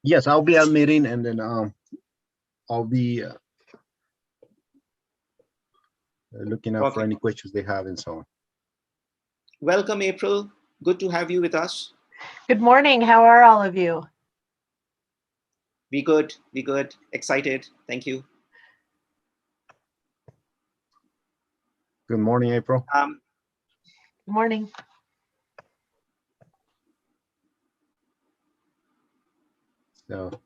Yes, I'll be admitting, and then I'll be looking out for any questions they have and so on. Welcome, April. Good to have you with us. Good morning. How are all of you? Be good. Be good. Excited. Thank you. Good morning, April. Good morning. So.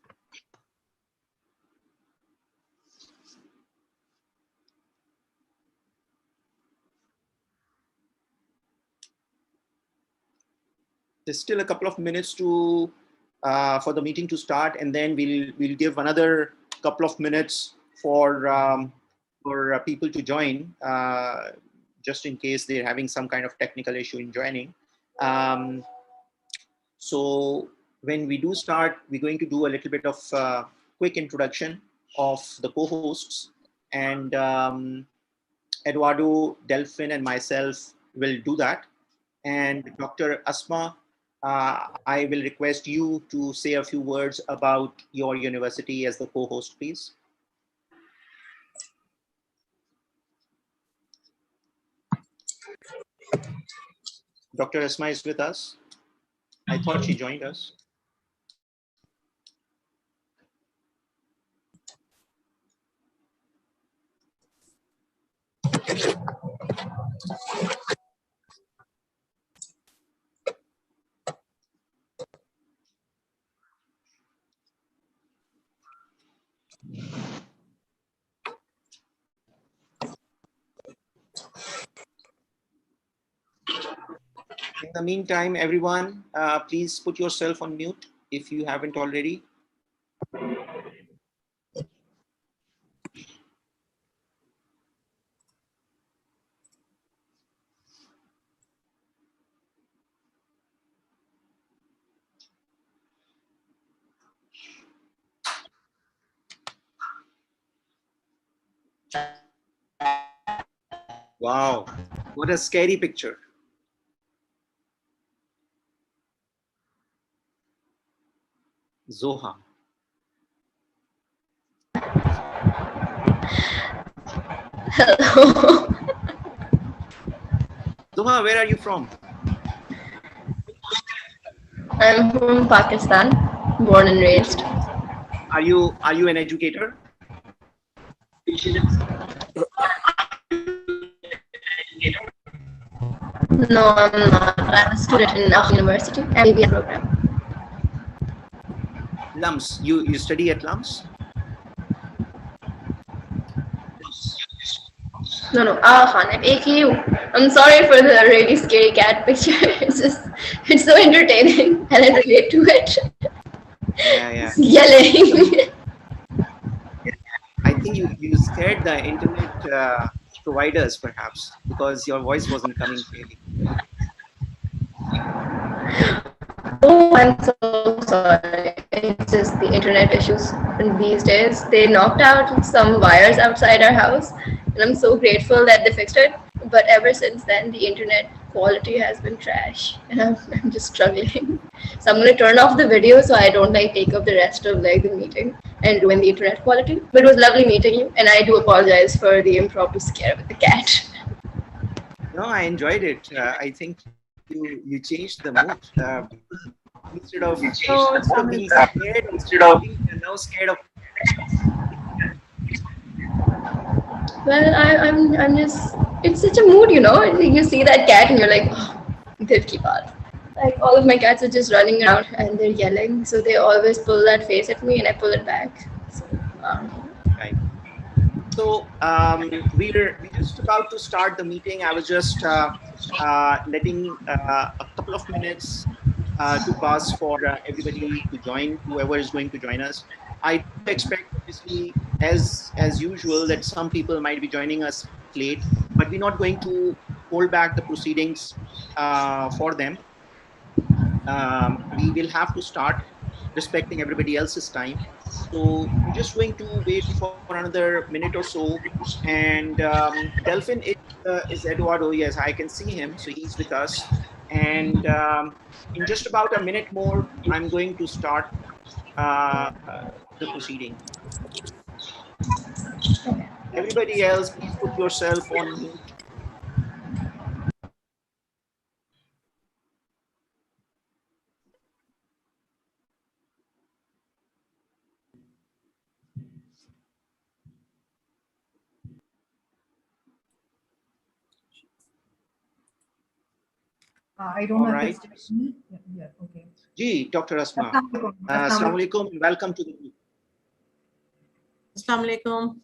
There's still a couple of minutes to for the meeting to start, and then we'll give another couple of minutes for people to join, just in case they're having some kind of technical issue in joining. So when we do start, we're going to do a little bit of quick introduction of the co-hosts, and Eduardo, Delphin, and myself will do that. And Dr. Asma, I will request you to say a few words about your university as the co-host, please. Dr. Asma is with us. I thought she joined us. In the meantime, everyone, please put yourself on mute if you haven't already. Wow, what a scary picture. Zoha. Hello. Zoha, where are you from? I'm from Pakistan, born and raised. Are you an educator? No, I'm not. I'm a student in our university, MBA program. LUMS. You study at LUMS? No. Khan, AKU. I'm sorry for the really scary cat picture. It's so entertaining, and I relate to it. Yeah. Yelling. I think you scared the internet providers, perhaps, because your voice wasn't coming clearly. Oh, I'm so sorry. It's just the internet issues. And these days, they knocked out some wires outside our house, and I'm so grateful that they fixed it. But ever since then, the internet quality has been trash, and I'm just struggling. So I'm going to turn off the video so I don't take up the rest of the meeting and ruin the internet quality. But it was lovely meeting you, and I do apologize for the improper scare with the cat. No, I enjoyed it. I think you changed the mood. Instead of being scared, you're now scared of. Well, I'm just, it's such a mood, you see that cat and you're like, oh, they'll keep on. Like all of my cats are just running around and they're yelling. So they always pull that face at me and I pull it back. So, Right. So we're just about to start the meeting. I was just letting a couple of minutes to pass for everybody to join, whoever is going to join us. I expect, obviously, as usual, that some people might be joining us late, but we're not going to hold back the proceedings for them. We will have to start respecting everybody else's time. So we're just going to wait for another minute or so. And Delphin is Eduardo. Yes, I can see him. So he's with us. And in just about a minute more, I'm going to start the proceeding. Everybody else, please put yourself on mute. I don't All know right. if it's me. Yeah, okay. Ji, Dr. Asma. Assalamualaikum. Assalamu alaikum and welcome to the meeting. Assalamu alaikum.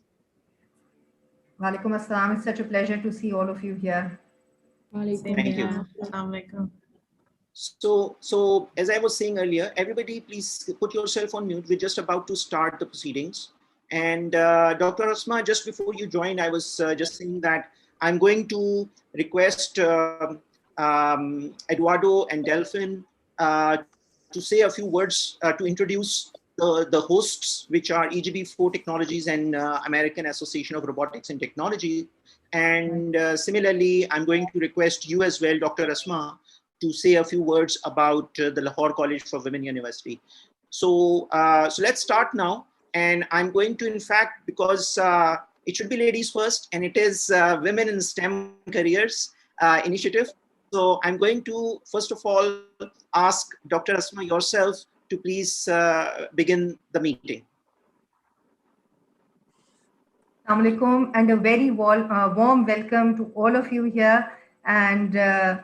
Walaikum assalam. It's such a pleasure to see all of you here. Thank you. Assalamu alaikum. So as I was saying earlier, everybody please put yourself on mute. We're just about to start the proceedings. And Dr. Asma, just before you joined, I was just saying that I'm going to request Eduardo and Delphin to say a few words to introduce the hosts, which are EGB4 Technologies and American Association of Robotics and Technology. And similarly, I'm going to request you as well, Dr. Asma, to say a few words about the Lahore College for Women University. So let's start now. And I'm going to, in fact, because it should be ladies first, and it is Women in STEM Careers initiative. So I'm going to, first of all, ask Dr. Asma yourself to please begin the meeting. Assalamu alaikum, and a very warm welcome to all of you here, and to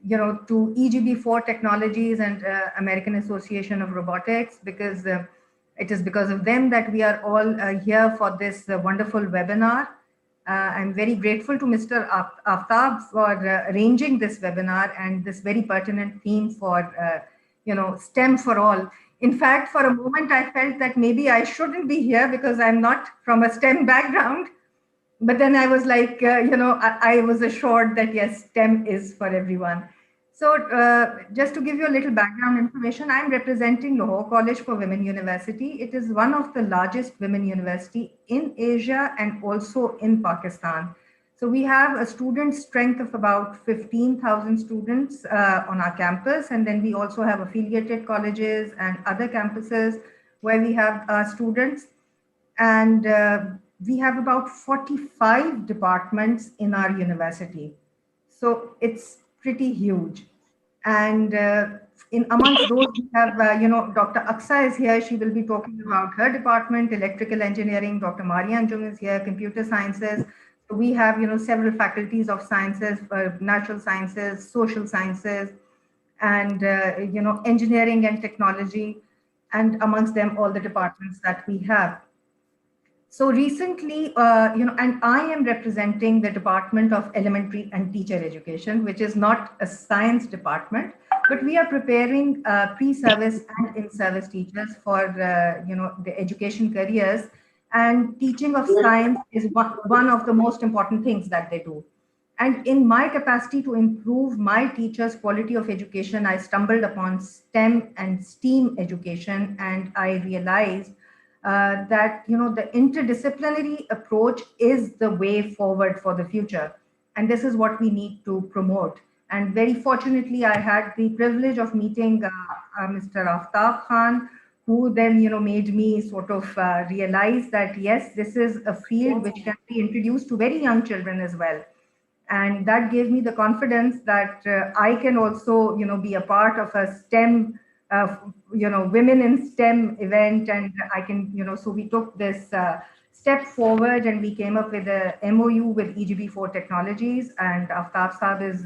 EGB4 Technologies and American Association of Robotics, because it is because of them that we are all here for this wonderful webinar. I'm very grateful to Mr. Aftab for arranging this webinar and this very pertinent theme for STEM for all. In fact, for a moment, I felt that maybe I shouldn't be here because I'm not from a STEM background. But then I was like, I was assured that yes, STEM is for everyone. So just to give you a little background information, I'm representing Lahore College for Women University. It is one of the largest women university in Asia and also in Pakistan. So we have a student strength of about 15,000 students on our campus. And then we also have affiliated colleges and other campuses where we have students. And we have about 45 departments in our university. So it's pretty huge. And amongst those, we have, Dr. Aksa is here. She will be talking about her department, electrical engineering. Dr. Marian Jung is here, computer sciences. So we have, several faculties of sciences, natural sciences, social sciences, and, engineering and technology, and amongst them, all the departments that we have. So recently, and I am representing the Department of Elementary and Teacher Education, which is not a science department, but we are preparing pre-service and in-service teachers for, the education careers. And teaching of science is one of the most important things that they do. And in my capacity to improve my teachers' quality of education, I stumbled upon STEM and STEAM education, and I realized that the interdisciplinary approach is the way forward for the future, and this is what we need to promote. And very fortunately, I had the privilege of meeting Mr. Aftab Khan, who then made me sort of realize that yes, this is a field which can be introduced to very young children as well. And that gave me the confidence that I can also be a part of a STEM women in STEM event, and I can, so we took this step forward and we came up with a MOU with EGB4 Technologies, and Aftab Saab is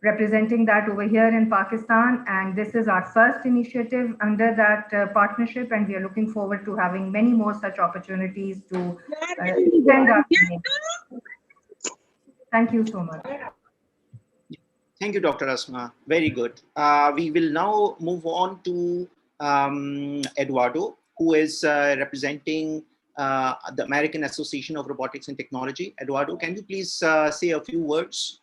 representing that over here in Pakistan. And this is our first initiative under that partnership, and we are looking forward to having many more such opportunities to extend our community. Thank you so much. Thank you, Dr. Asma. Very good. We will now move on to Eduardo, who is representing the American Association of Robotics and Technology. Eduardo, can you please say a few words?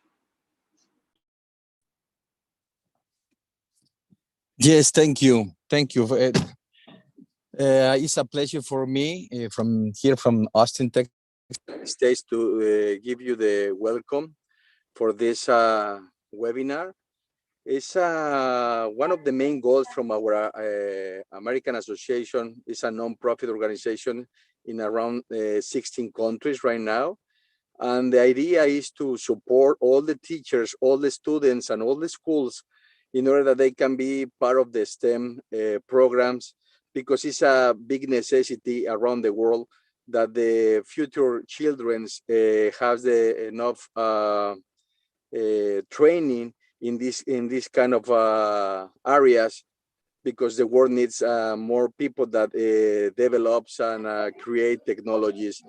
Yes, thank you. Thank you. It's a pleasure for me from Austin, Texas, States, to give you the welcome for this webinar. It's one of the main goals from our American Association. Is a non-profit organization in around 16 countries right now. And the idea is to support all the teachers, all the students, and all the schools in order that they can be part of the STEM programs, because it's a big necessity around the world that the future children have the enough training in this kind of areas, because the world needs more people that develops and create technologies,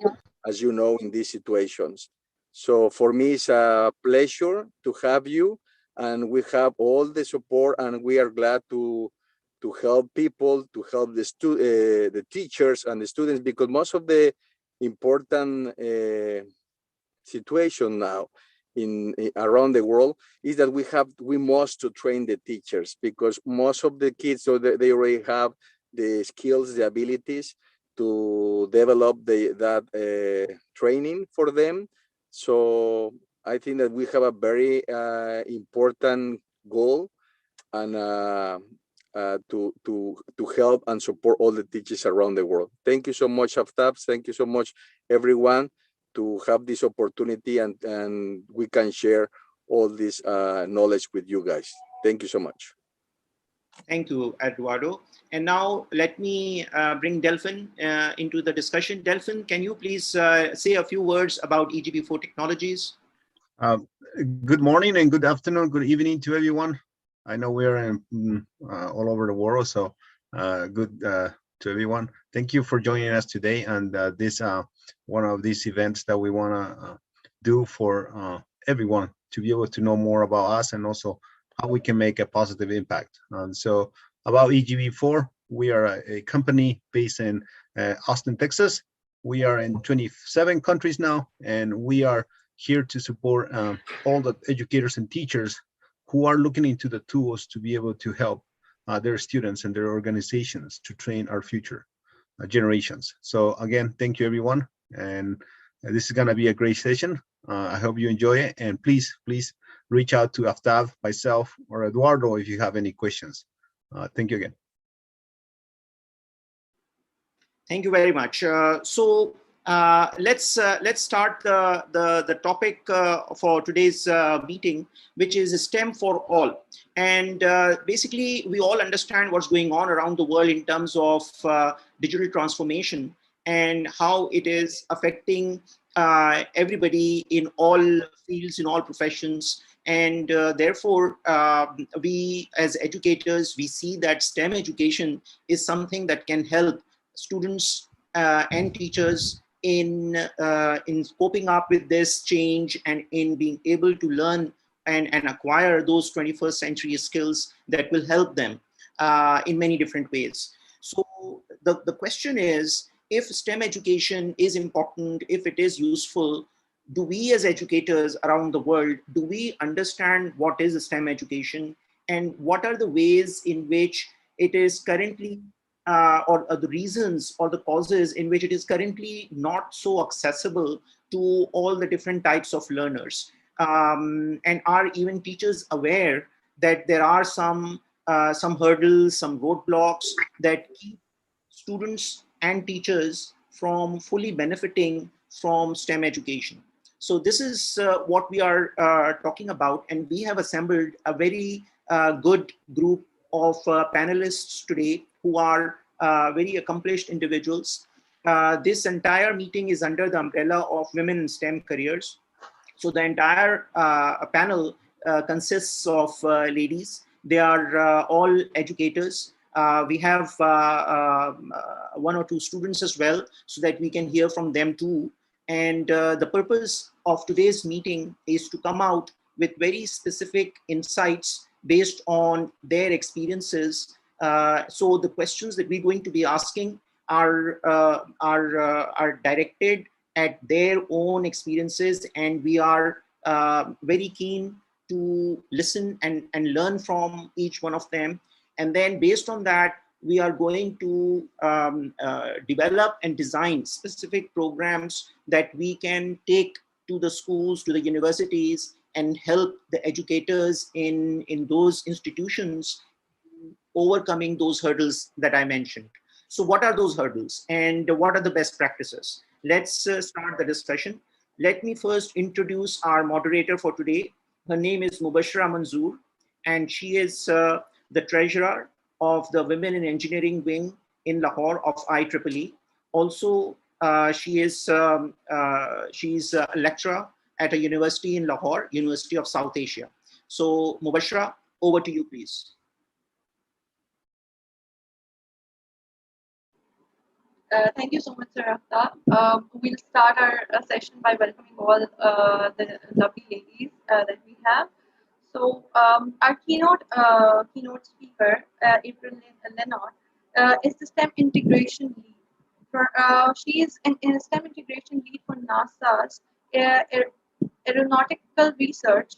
as you know, in these situations. So for me, it's a pleasure to have you, and we have all the support, and we are glad to help people, to help the teachers and the students, because most of the important situation now around the world is that we must to train the teachers, because most of the kids, so they already have the skills, the abilities to develop that training for them. So I think that we have a very important goal, and to help and support all the teachers around the world. Thank you so much, Aftab. Thank you so much, everyone, to have this opportunity, and we can share all this knowledge with you guys. Thank you so much. Thank you, Eduardo. And now let me bring Delphin into the discussion. Delphin, can you please say a few words about EGB4 technologies? Good morning and good afternoon, good evening to everyone. I know we're in all over the world, so good to everyone. Thank you for joining us today, and this one of these events that we want to do for everyone to be able to know more about us, and also how we can make a positive impact. So about EGB4, we are a company based in Austin, Texas. We are in 27 countries now, and we are here to support all the educators and teachers who are looking into the tools to be able to help their students and their organizations to train our future generations. So again, thank you, everyone. And this is gonna be a great session. I hope you enjoy it. And please reach out to Aftab, myself, or Eduardo if you have any questions. Thank you again. Thank you very much. So let's start the topic for today's meeting, which is STEM for all. And basically, we all understand what's going on around the world in terms of digital transformation and how it is affecting everybody in all fields, in all professions. And therefore, we as educators, we see that STEM education is something that can help students and teachers in coping up with this change, and in being able to learn and acquire those 21st century skills that will help them in many different ways. So the question is, if STEM education is important, if it is useful, do we as educators around the world, do we understand what is STEM education, and what are the ways in which it is currently or the reasons or the causes in which it is currently not so accessible to all the different types of learners? And are even teachers aware that there are some hurdles, some roadblocks that keep students and teachers from fully benefiting from STEM education? So this is what we are talking about, and we have assembled a very good group of panelists today who are very accomplished individuals. This entire meeting is under the umbrella of Women in STEM Careers. So the entire panel consists of ladies. They are all educators. We have one or two students as well, so that we can hear from them too. And the purpose of today's meeting is to come out with very specific insights based on their experiences. So the questions that we're going to be asking are directed at their own experiences, and we are very keen to listen and learn from each one of them. And then based on that, we are going to develop and design specific programs that we can take to the schools, to the universities, and help the educators in those institutions overcoming those hurdles that I mentioned. So what are those hurdles and what are the best practices? Let's start the discussion. Let me first introduce our moderator for today. Her name is Mubashira Manzoor, and she is the treasurer of the Women in Engineering Wing in Lahore of IEEE. Also, she's a lecturer at a university in Lahore, University of South Asia. So Mubashira, over to you, please. Thank you so much, Sir Aftab. We'll start our session by welcoming all the lovely ladies that we have. So our keynote speaker, April Lenard, is the STEM integration lead. She is an STEM integration lead for NASA's aeronautical research.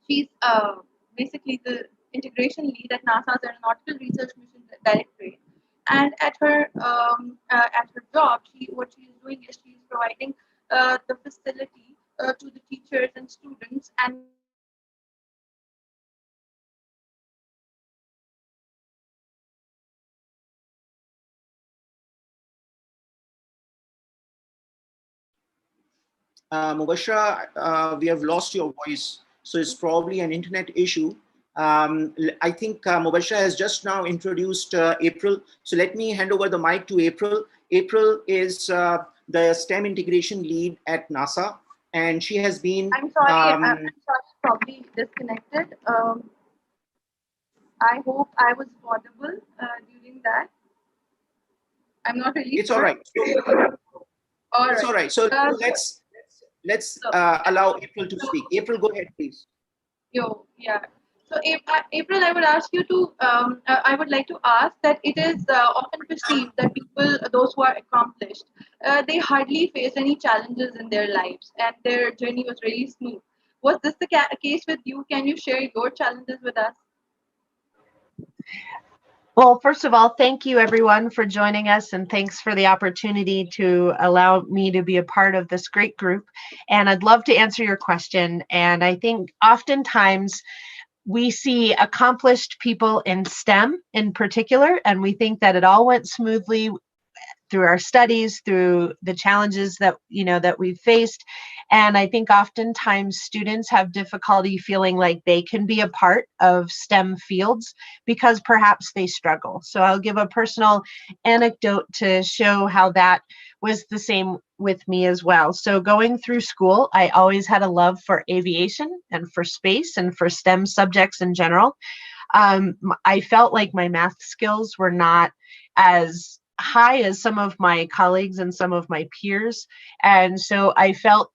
She's basically the integration lead at NASA's Aeronautical Research Mission Directorate. And at her job, what she is doing is she is providing the facility to the teachers and students and Mubashira, we have lost your voice, so it's probably an internet issue. I think Mubashira has just now introduced April, so let me hand over the mic to April. April is the STEM integration lead at NASA, and she has been. I'm sorry, I'm sorry, probably disconnected. I hope I was audible during that. I'm not really. It's sure. all right. All it's right. all right. So let's allow April to speak. April, go ahead, please. Yeah. So April, I would ask you to. I would like to ask that it is often perceived that people, those who are accomplished, they hardly face any challenges in their lives, and their journey was really smooth. Was this the case with you? Can you share your challenges with us? Well, first of all, thank you everyone for joining us, and thanks for the opportunity to allow me to be a part of this great group. And I'd love to answer your question. And I think oftentimes we see accomplished people in STEM in particular, and we think that it all went smoothly through our studies, through the challenges that that we've faced. And I think oftentimes students have difficulty feeling like they can be a part of STEM fields because perhaps they struggle. So I'll give a personal anecdote to show how that was the same with me as well. So going through school, I always had a love for aviation and for space and for STEM subjects in general. I felt like my math skills were not as high as some of my colleagues and some of my peers. And so I felt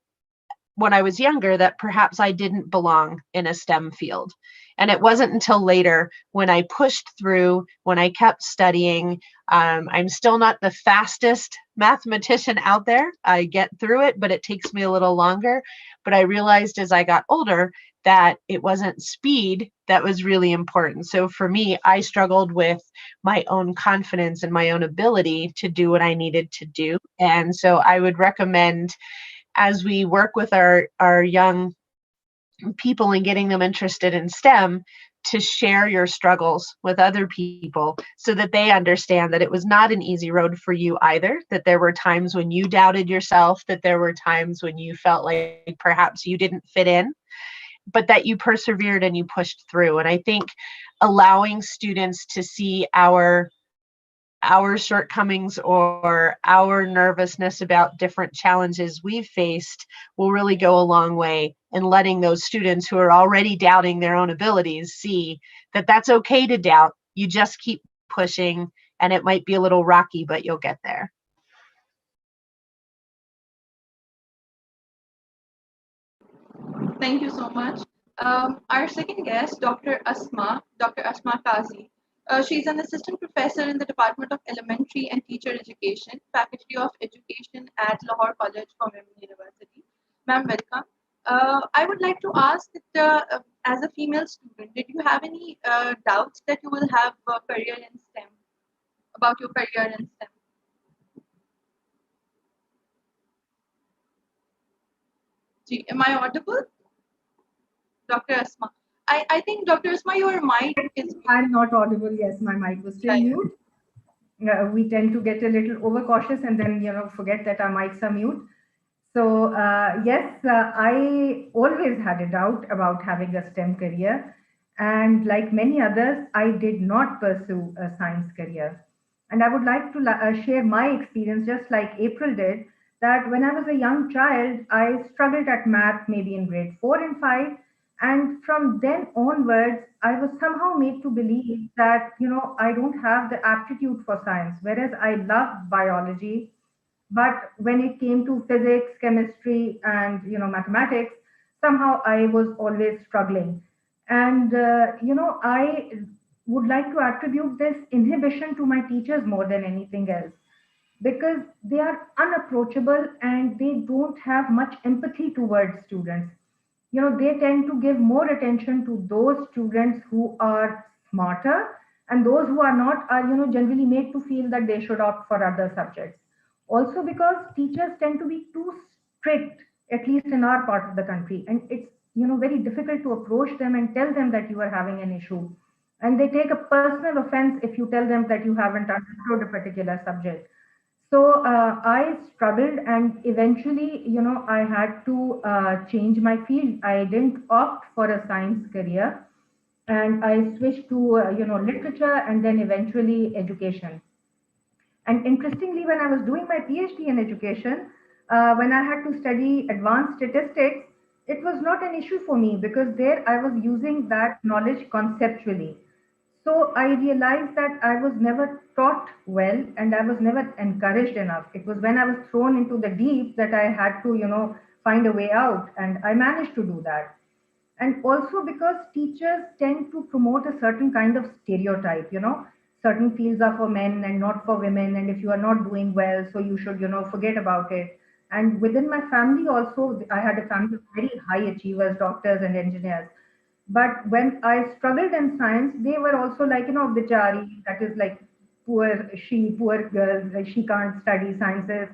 when I was younger that perhaps I didn't belong in a STEM field. And it wasn't until later when I pushed through, when I kept studying. I'm still not the fastest mathematician out there. I get through it, but it takes me a little longer. But I realized as I got older that it wasn't speed that was really important. So for me, I struggled with my own confidence and my own ability to do what I needed to do. And so I would recommend, as we work with our young people and getting them interested in STEM, to share your struggles with other people so that they understand that it was not an easy road for you either, that there were times when you doubted yourself, that there were times when you felt like perhaps you didn't fit in, but that you persevered and you pushed through. And I think allowing students to see our shortcomings or our nervousness about different challenges we've faced will really go a long way in letting those students who are already doubting their own abilities see that that's okay to doubt. You just keep pushing, and it might be a little rocky, but you'll get there. Thank you so much. Our second guest, Dr. Asma Kazi. She's an assistant professor in the Department of Elementary and Teacher Education, Faculty of Education at Lahore College for Women University. Ma'am, welcome. I would like to ask that as a female student, did you have any doubts that you will have a career in STEM, about your career in STEM? Am I audible? Dr. Asma. I think, Dr. Asma, your mic is. I'm not audible. Yes, my mic was still mute. We tend to get a little overcautious and then, forget that our mics are mute. So yes, I always had a doubt about having a STEM career. And like many others, I did not pursue a science career. And I would like to share my experience, just like April did, that when I was a young child, I struggled at math maybe in grade 4 and 5. And from then onwards, I was somehow made to believe that, I don't have the aptitude for science, whereas I loved biology. But when it came to physics, chemistry, and mathematics, somehow I was always struggling. And I would like to attribute this inhibition to my teachers more than anything else, because they are unapproachable and they don't have much empathy towards students. They tend to give more attention to those students who are smarter, and those who are not are generally made to feel that they should opt for other subjects. Also because teachers tend to be too strict, at least in our part of the country, and it's very difficult to approach them and tell them that you are having an issue, and they take a personal offense if you tell them that you haven't understood a particular subject. So I struggled, and eventually, I had to change my field. I didn't opt for a science career, and I switched to literature and then eventually education. And interestingly, when I was doing my PhD in education, when I had to study advanced statistics, it was not an issue for me because there I was using that knowledge conceptually. So I realized that I was never taught well and I was never encouraged enough. It was when I was thrown into the deep that I had to, find a way out, and I managed to do that. And also because teachers tend to promote a certain kind of stereotype, certain fields are for men and not for women, and if you are not doing well, so you should forget about it. And within my family also, I had a family of very high achievers, doctors and engineers. But when I struggled in science, they were also like, bichari, that is like poor girl, like she can't study sciences,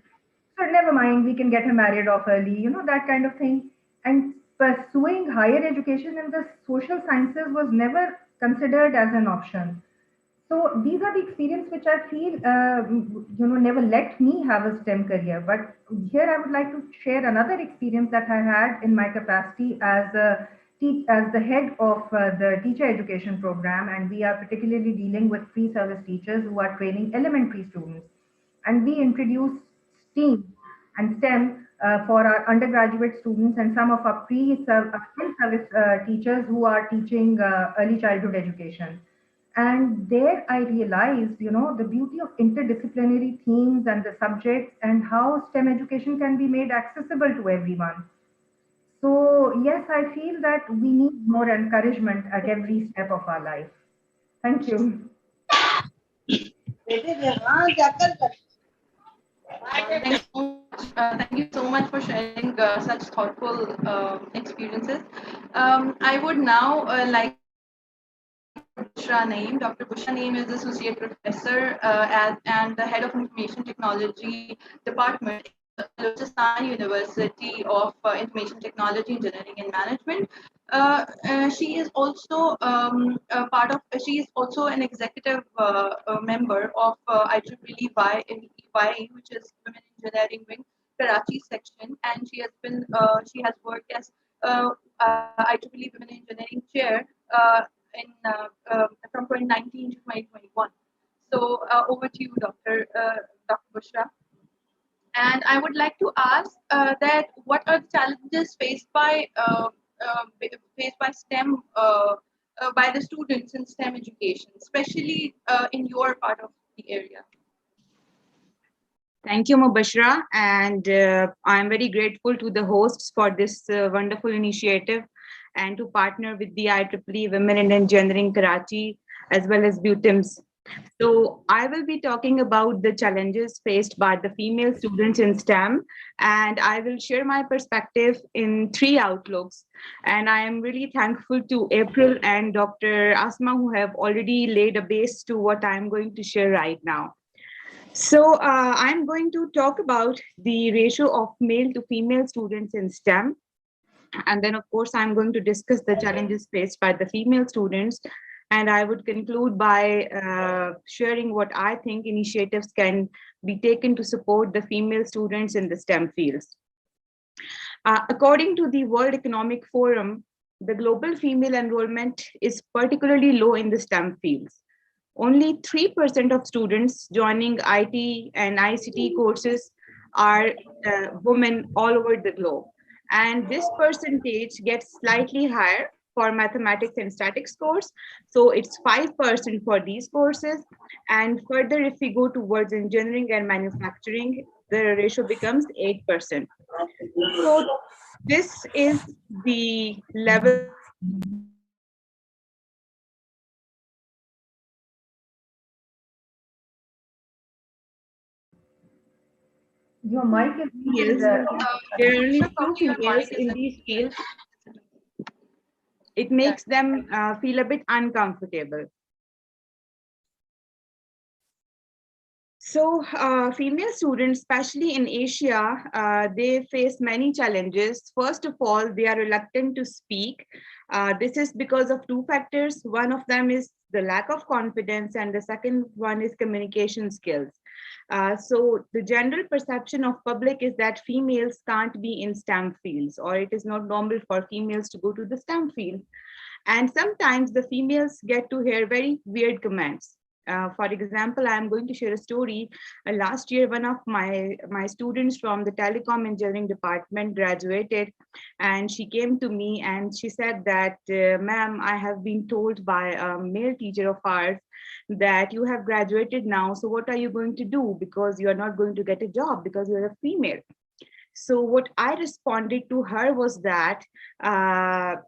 so never mind, we can get her married off early, that kind of thing. And pursuing higher education in the social sciences was never considered as an option. So these are the experiences which I feel, never let me have a STEM career. But here I would like to share another experience that I had in my capacity as as the head of the teacher education program, and we are particularly dealing with pre-service teachers who are training elementary students. And we introduced STEAM and STEM for our undergraduate students and some of our in-service teachers who are teaching early childhood education. And there I realized, the beauty of interdisciplinary themes and the subjects and how STEM education can be made accessible to everyone. So yes, I feel that we need more encouragement at every step of our life. Thank you. Thank you so much for sharing such thoughtful experiences. I would now like Bushra Naeem. Dr. Bushra Naeem is Associate Professor and the Head of Information Technology Department at Balochistan University of Information Technology, Engineering and Management. She is also she is also an executive member of IEEE, which is Women Engineering Wing, Karachi section, and she has worked as IEEE Women Engineering Chair in from 2019 to 2021. So over to you, Dr. Bushra. And I would like to ask that what are the challenges faced by STEM by the students in STEM education, especially in your part of the area? Thank you, Mubashra, and I'm very grateful to the hosts for this wonderful initiative and to partner with the IEEE Women in Engineering Karachi as well as BUTIMS. So I will be talking about the challenges faced by the female students in STEM, and I will share my perspective in 3 outlooks. And I am really thankful to April and Dr. Asma, who have already laid a base to what I'm going to share right now. So I'm going to talk about the ratio of male to female students in STEM. And then, of course, I'm going to discuss the challenges faced by the female students. And I would conclude by sharing what I think initiatives can be taken to support the female students in the STEM fields. According to the World Economic Forum, the global female enrollment is particularly low in the STEM fields. Only 3% of students joining IT and ICT courses are women all over the globe. And this percentage gets slightly higher for mathematics and statics course. So it's 5% for these courses. And further, if we go towards engineering and manufacturing, the ratio becomes 8%. So this is the level Your mic is muted. females. There are only Sure, two probably your females mic is in these fields. It makes them feel a bit uncomfortable. So female students, especially in Asia, they face many challenges. First of all, they are reluctant to speak. This is because of two factors. One of them is the lack of confidence, and the second one is communication skills. So the general perception of public is that females can't be in STEM fields, or it is not normal for females to go to the STEM field. And sometimes the females get to hear very weird comments. For example, I'm going to share a story. Last year, one of my students from the telecom engineering department graduated, and she came to me and she said that, ma'am, I have been told by a male teacher of ours that you have graduated now. So what are you going to do? Because you are not going to get a job because you're a female. So what I responded to her was that,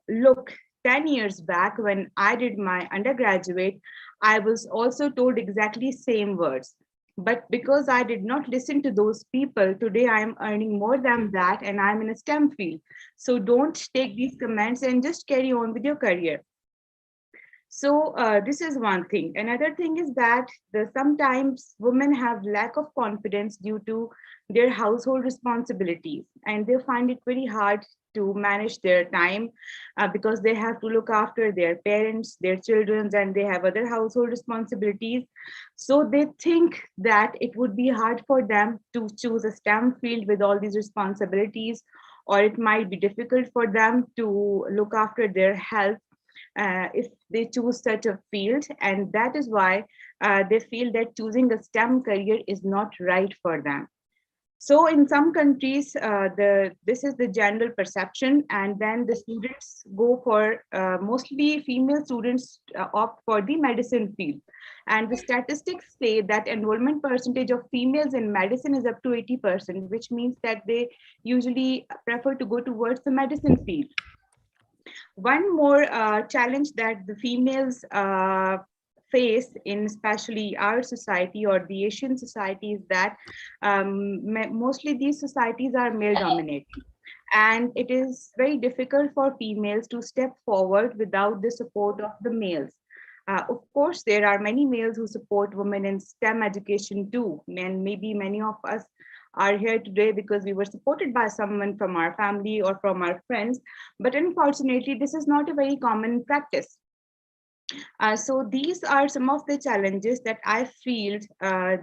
look, 10 years back when I did my undergraduate, I was also told exactly same words. But because I did not listen to those people, today I am earning more than that and I'm in a STEM field. So don't take these comments and just carry on with your career. So this is one thing. Another thing is that sometimes women have lack of confidence due to their household responsibilities, and they find it very hard to manage their time because they have to look after their parents, their children, and they have other household responsibilities. So they think that it would be hard for them to choose a STEM field with all these responsibilities, or it might be difficult for them to look after their health if they choose such a field, and that is why they feel that choosing a STEM career is not right for them. So in some countries, this is the general perception, and then the students go for mostly female students opt for the medicine field, and the statistics say that enrollment percentage of females in medicine is up to 80%, which means that they usually prefer to go towards the medicine field. One more challenge that the females face in especially our society or the Asian society is that mostly these societies are male dominated, and it is very difficult for females to step forward without the support of the males. Of course, there are many males who support women in STEM education too, and maybe many of us are here today because we were supported by someone from our family or from our friends, but unfortunately, this is not a very common practice. So these are some of the challenges that I feel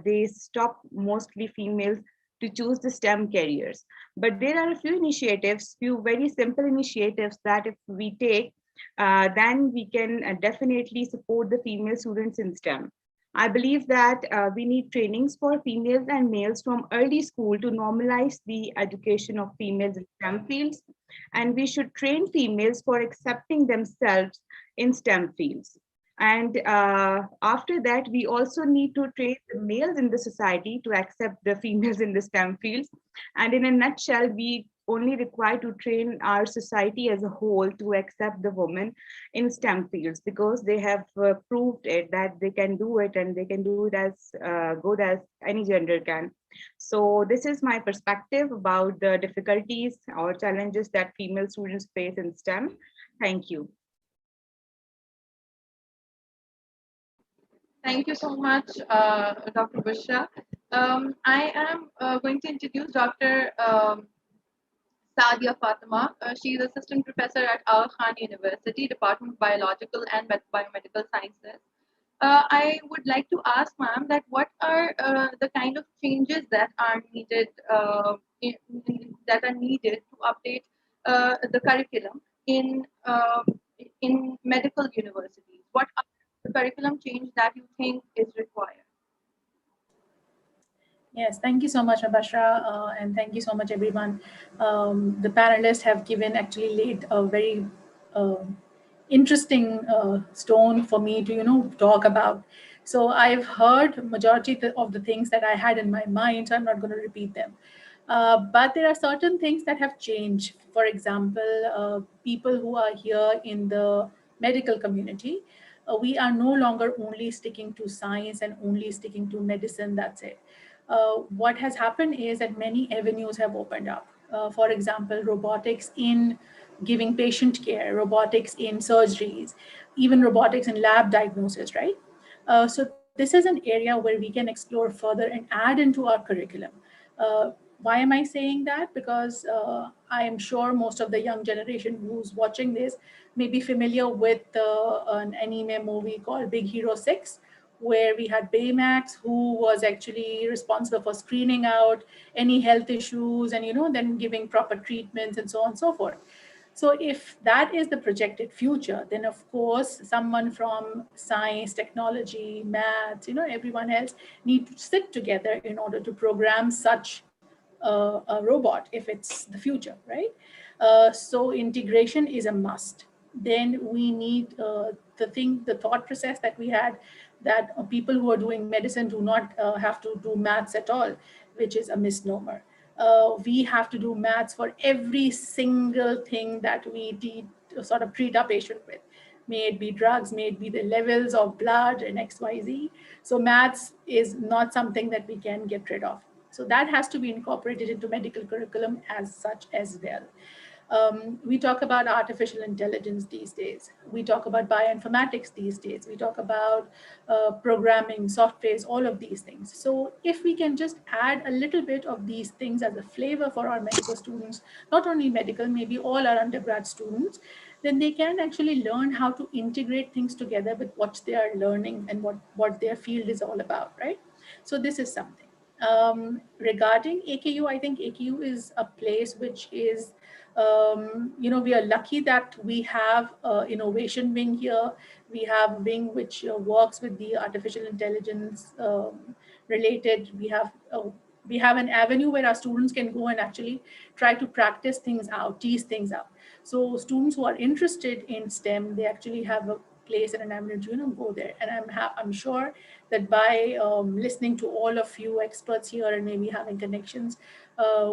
they stop mostly females to choose the STEM careers. But there are a few initiatives, few very simple initiatives that if we take, then we can definitely support the female students in STEM. I believe that we need trainings for females and males from early school to normalize the education of females in STEM fields. And we should train females for accepting themselves in STEM fields. And after that, we also need to train the males in the society to accept the females in the STEM fields. And in a nutshell, we only require to train our society as a whole to accept the women in STEM fields because they have proved it that they can do it and they can do it as good as any gender can. So this is my perspective about the difficulties or challenges that female students face in STEM. Thank you. Thank you so much, Dr. Bushra. I am going to introduce Dr. Sadia Fatima. She is assistant professor at Aga Khan University, Department of Biological and Biomedical Sciences. I would like to ask, ma'am, that what are the kind of changes that are needed to update the curriculum in medical universities? What are the curriculum change that you think is required? Yes, thank you so much, Abashra, and thank you so much, everyone. The panelists have actually laid a very interesting stone for me to talk about. So I've heard majority of the things that I had in my mind, so I'm not going to repeat them. But there are certain things that have changed. For example, people who are here in the medical community, we are no longer only sticking to science and only sticking to medicine, that's it. What has happened is that many avenues have opened up. For example, robotics in giving patient care, robotics in surgeries, even robotics in lab diagnosis, right? So this is an area where we can explore further and add into our curriculum. Why am I saying that? Because I am sure most of the young generation who's watching this may be familiar with an anime movie called Big Hero 6, where we had Baymax, who was actually responsible for screening out any health issues and then giving proper treatments and so on and so forth. So if that is the projected future, then of course someone from science, technology, maths, everyone else need to sit together in order to program such a robot if it's the future, right? So integration is a must. Then we need the thought process that we had, that people who are doing medicine do not have to do maths at all, which is a misnomer. We have to do maths for every single thing that we sort of treat our patient with. May it be drugs, may it be the levels of blood and XYZ. So maths is not something that we can get rid of. So that has to be incorporated into medical curriculum as such as well. We talk about artificial intelligence these days. We talk about bioinformatics these days. We talk about programming, softwares, all of these things. So if we can just add a little bit of these things as a flavor for our medical students, not only medical, maybe all our undergrad students, then they can actually learn how to integrate things together with what they are learning and what their field is all about, right? So this is something. Regarding AKU, I think AKU is a place which is, we are lucky that we have innovation wing here. We have a wing which works with the artificial intelligence related. We have an avenue where our students can go and actually try to practice things out, tease things out. So students who are interested in STEM, they actually have a place and an avenue to go there. And I'm sure that by listening to all of you experts here and maybe having connections,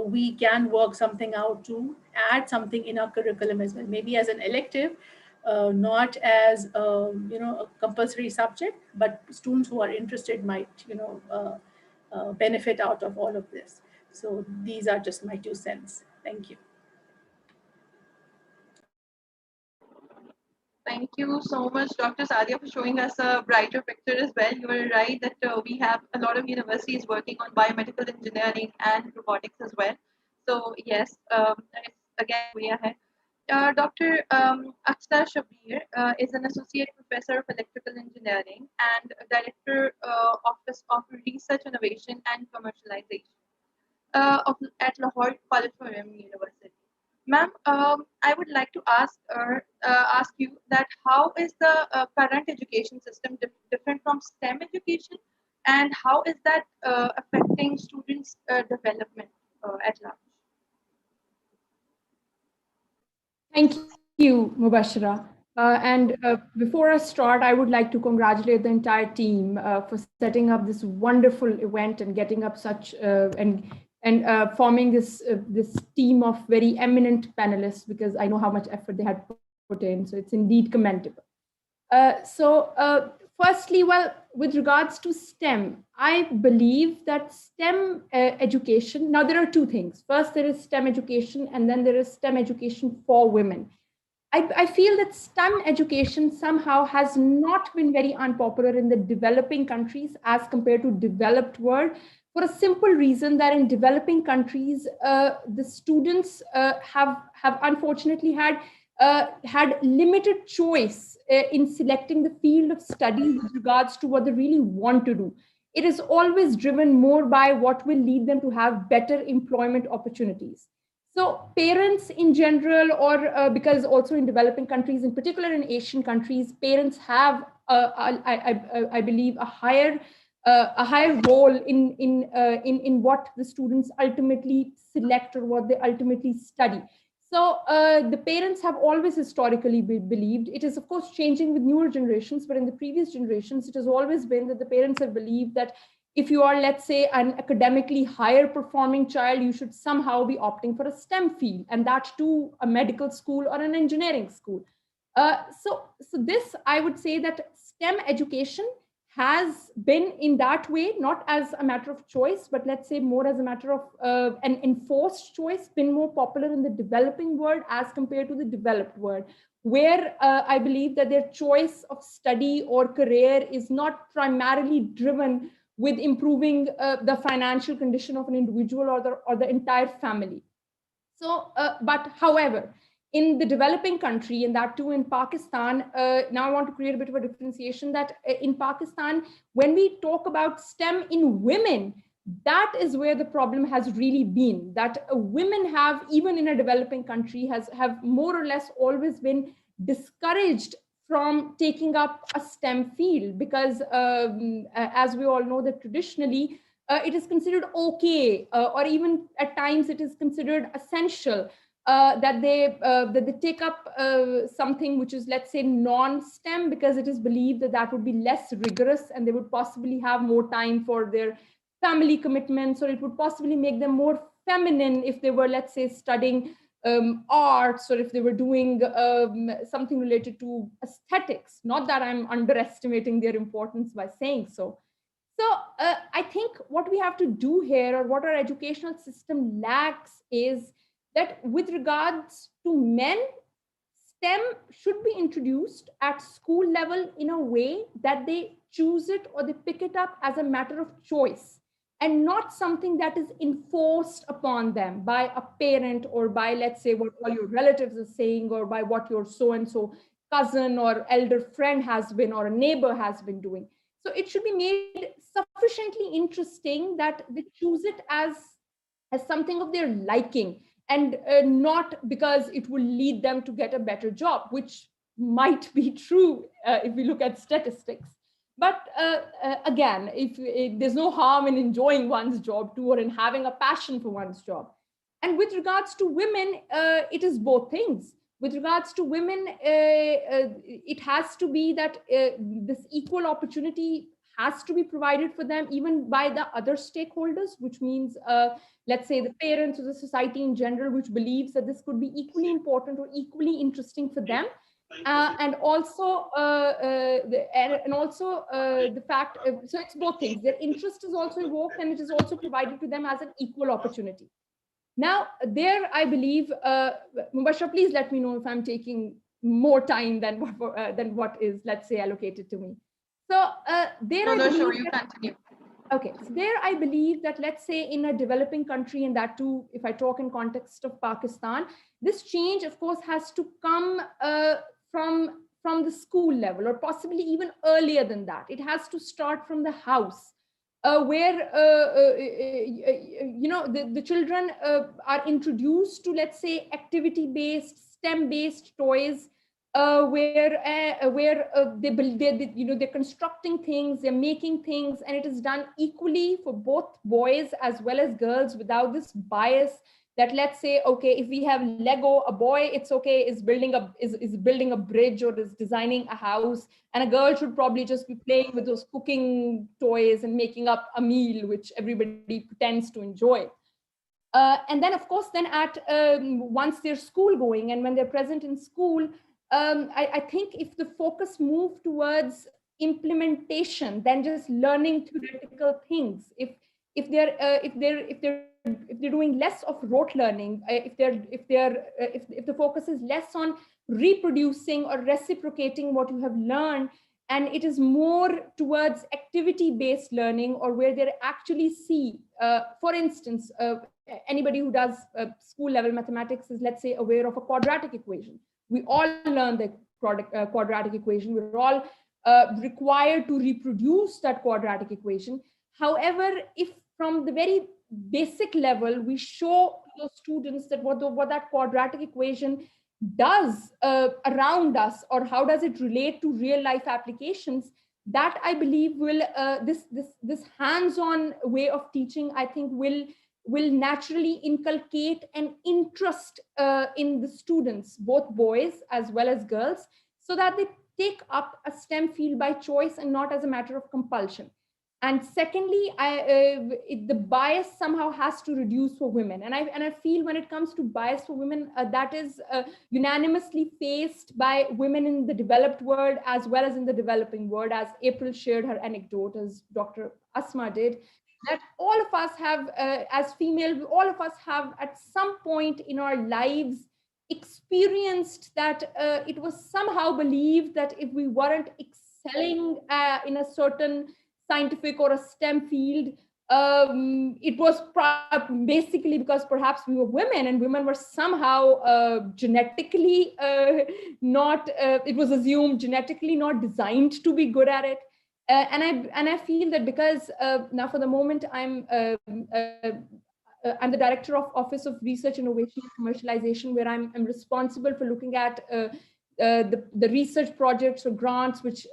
we can work something out to add something in our curriculum as well, maybe as an elective, not as a compulsory subject, but students who are interested might benefit out of all of this. So these are just my 2 cents. Thank you. Thank you so much, Dr. Sadia, for showing us a brighter picture as well. You are right that we have a lot of universities working on biomedical engineering and robotics as well. So yes, it's again way ahead. Dr. Akhtar Shabir is an associate professor of electrical engineering and director office of research innovation and commercialization at Lahore College of University. Ma'am, I would like to ask you that how is the current education system different from STEM education, and how is that affecting students' development at large? Thank you, Mubashira. And before I start, I would like to congratulate the entire team for setting up this wonderful event and getting up such and forming this team of very eminent panelists, because I know how much effort they had put in. So it's indeed commendable. Firstly, well, with regards to STEM, I believe that STEM education, now there are 2 things. First, there is STEM education, and then there is STEM education for women. I feel that STEM education somehow has not been very unpopular in the developing countries as compared to developed world for a simple reason that in developing countries, the students have unfortunately had limited choice in selecting the field of study with regards to what they really want to do. It is always driven more by what will lead them to have better employment opportunities. So parents in general, or because also in developing countries, in particular in Asian countries, parents have, I believe, a higher role in what the students ultimately select or what they ultimately study. So the parents have always historically believed, it is of course changing with newer generations, but in the previous generations, it has always been that the parents have believed that if you are, let's say, an academically higher performing child, you should somehow be opting for a STEM field, and that too a medical school or an engineering school. So this, I would say that STEM education has been in that way, not as a matter of choice, but let's say more as a matter of an enforced choice, been more popular in the developing world as compared to the developed world, where I believe that their choice of study or career is not primarily driven with improving the financial condition of an individual or the entire family. So, but however, in the developing country, and that too in Pakistan, now I want to create a bit of a differentiation that in Pakistan, when we talk about STEM in women, that is where the problem has really been, that women have, even in a developing country, have more or less always been discouraged from taking up a STEM field, because as we all know that traditionally, it is considered okay, or even at times it is considered essential that they take up something which is, let's say, non-STEM, because it is believed that that would be less rigorous and they would possibly have more time for their family commitments, or it would possibly make them more feminine if they were, let's say, studying arts, or if they were doing something related to aesthetics. Not that I'm underestimating their importance by saying so. So I think what we have to do here, or what our educational system lacks, is that with regards to men, STEM should be introduced at school level in a way that they choose it or they pick it up as a matter of choice, and not something that is enforced upon them by a parent, or by, let's say, what all your relatives are saying, or by what your so-and-so cousin or elder friend has been, or a neighbor has been doing. So it should be made sufficiently interesting that they choose it as something of their liking, and not because it will lead them to get a better job, which might be true if we look at statistics. But again, if there's no harm in enjoying one's job too, or in having a passion for one's job. And with regards to women, it is both things. With regards to women, it has to be that this equal opportunity has to be provided for them, even by the other stakeholders, which means, let's say, the parents or the society in general, which believes that this could be equally important or equally interesting for them. And also the fact, so it's both things. Their interest is also invoked, and it is also provided to them as an equal opportunity. Now, there, I believe, Mubashir, please let me know if I'm taking more time than what is, let's say, allocated to me. So there, no, sure, you continue. Okay, so there I believe that, let's say, in a developing country, and that too, if I talk in context of Pakistan, this change, of course, has to come from the school level, or possibly even earlier than that. It has to start from the house. Where you know, the children are introduced to, let's say, activity-based, STEM-based toys, where they're constructing things, they're making things, and it is done equally for both boys as well as girls, without this bias that, let's say, okay, if we have Lego, a boy, it's okay, is building a bridge or is designing a house, and a girl should probably just be playing with those cooking toys and making up a meal which everybody pretends to enjoy. And then, of course, then at once they're school going, and when they're present in school, I think if the focus moved towards implementation than just learning theoretical things, if they're doing less of rote learning, if the focus is less on reproducing or reciprocating what you have learned, and it is more towards activity-based learning, or where they actually see, for instance, anybody who does school level mathematics is, let's say, aware of a quadratic equation. We all learn the quadratic equation. We're all required to reproduce that quadratic equation. However, if from the very basic level, we show those students that what that quadratic equation does around us, or how does it relate to real life applications, that I believe will this hands-on way of teaching, I think, will naturally inculcate an interest in the students, both boys as well as girls, so that they take up a STEM field by choice and not as a matter of compulsion. And secondly, the bias somehow has to reduce for women. And I feel when it comes to bias for women, that is unanimously faced by women in the developed world as well as in the developing world, as April shared her anecdote, as Dr. Asma did, that all of us have, as female, all of us have at some point in our lives experienced that it was somehow believed that if we weren't excelling in a certain scientific or a STEM field, it was basically because perhaps we were women, and women were somehow genetically not, it was assumed genetically not designed to be good at it. And I feel that because now for the moment I'm the director of Office of Research, Innovation and Commercialization, where I'm responsible for looking at the research projects or grants which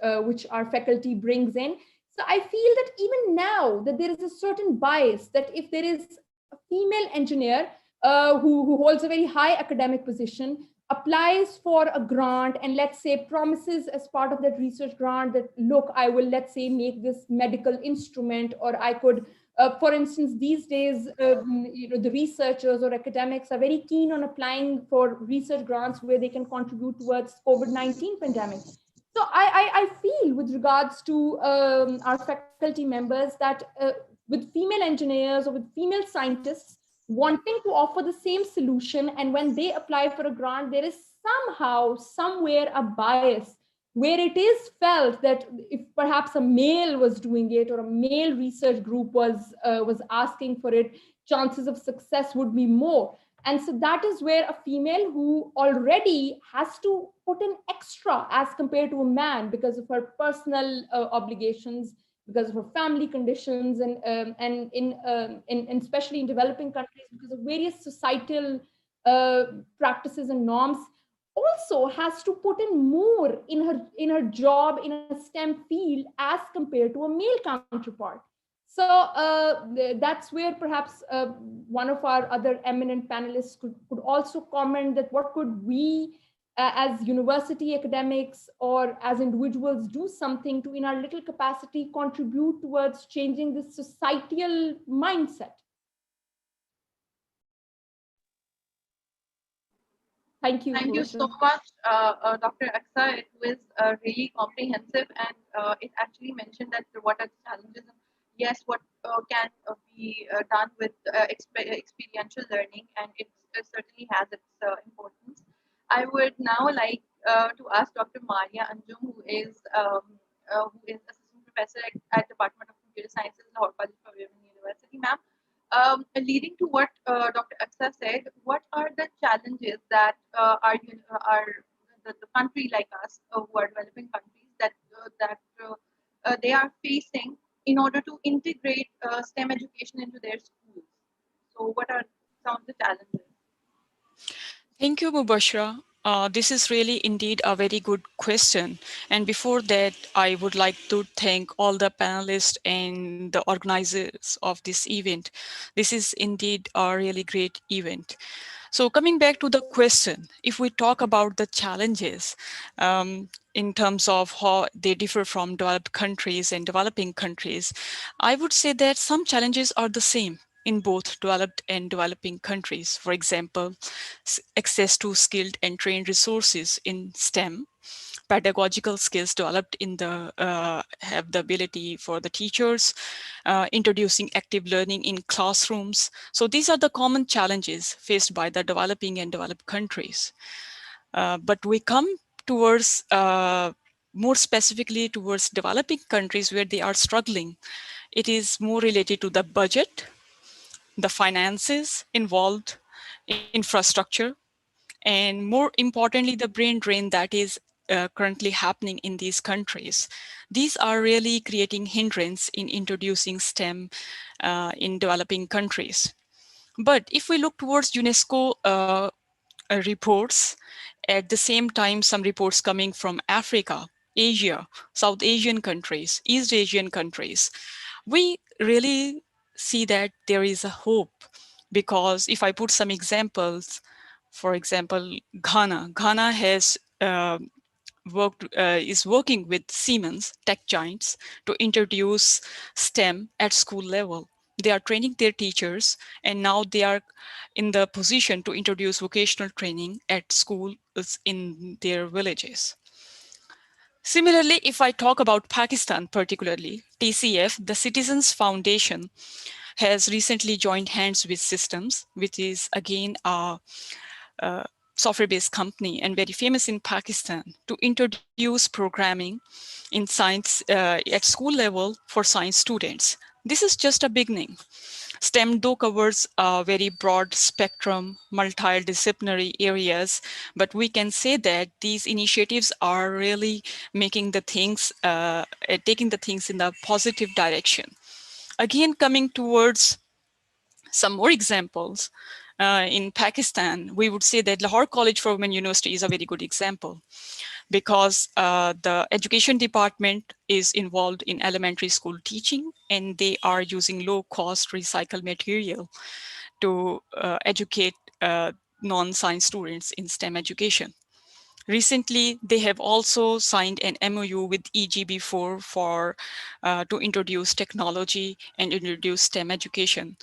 our faculty brings in. So I feel that even now that there is a certain bias, that if there is a female engineer who holds a very high academic position, applies for a grant, and let's say promises as part of that research grant that, look, I will, let's say, make this medical instrument, or I could, for instance, these days, the researchers or academics are very keen on applying for research grants where they can contribute towards COVID-19 pandemic. So I feel with regards to our faculty members that with female engineers or with female scientists wanting to offer the same solution, and when they apply for a grant, there is somehow, somewhere a bias where it is felt that if perhaps a male was doing it, or a male research group was asking for it, chances of success would be more. And so that is where a female who already has to put in extra as compared to a man because of her personal obligations, because of her family conditions, and especially in developing countries, because of various societal practices and norms, also has to put in more in her job in a STEM field as compared to a male counterpart. So that's where perhaps one of our other eminent panelists could also comment that what could we as university academics or as individuals do something to, in our little capacity, contribute towards changing this societal mindset. Thank you. Thank you so much, Dr. Aksa. It was really comprehensive, and it actually mentioned that what are the challenges, and yes, what can be done with experiential learning, and it certainly has its importance. I would now like to ask Dr. Maria Anjum, who is assistant professor at Department of Computer Sciences, Lahore College for Women University. Ma'am, leading to what Dr. Aksa said, what are the challenges that the country like us, who are developing countries, that they are facing in order to integrate STEM education into their schools? So what are some of the challenges? Thank you, Mubashira. This is really indeed a very good question. And before that, I would like to thank all the panelists and the organizers of this event. This is indeed a really great event. So coming back to the question, if we talk about the challenges in terms of how they differ from developed countries and developing countries, I would say that some challenges are the same in both developed and developing countries. For example, access to skilled and trained resources in STEM, pedagogical skills developed in the have the ability for the teachers, introducing active learning in classrooms. So these are the common challenges faced by the developing and developed countries. But we come towards more specifically towards developing countries where they are struggling, it is more related to the budget, the finances involved, infrastructure, and more importantly, the brain drain that is currently happening in these countries. These are really creating hindrance in introducing STEM in developing countries. But if we look towards UNESCO reports, at the same time, some reports coming from Africa, Asia, South Asian countries, East Asian countries, we really see that there is a hope. Because if I put some examples, for example, Ghana has is working with Siemens tech giants to introduce STEM at school level. They are training their teachers, and now they are in the position to introduce vocational training at schools in their villages. Similarly, if I talk about Pakistan particularly, TCF, the Citizens Foundation, has recently joined hands with Systems, which is again a software-based company and very famous in Pakistan, to introduce programming in science at school level for science students. This is just a beginning. STEM though covers a very broad spectrum, multidisciplinary areas, but we can say that these initiatives are really making the things, taking the things in the positive direction. Again, coming towards some more examples, in Pakistan, we would say that Lahore College for Women University is a very good example, because the education department is involved in elementary school teaching, and they are using low-cost recycled material to educate non-science students in STEM education. Recently, they have also signed an MOU with EGB4 to introduce technology and introduce STEM education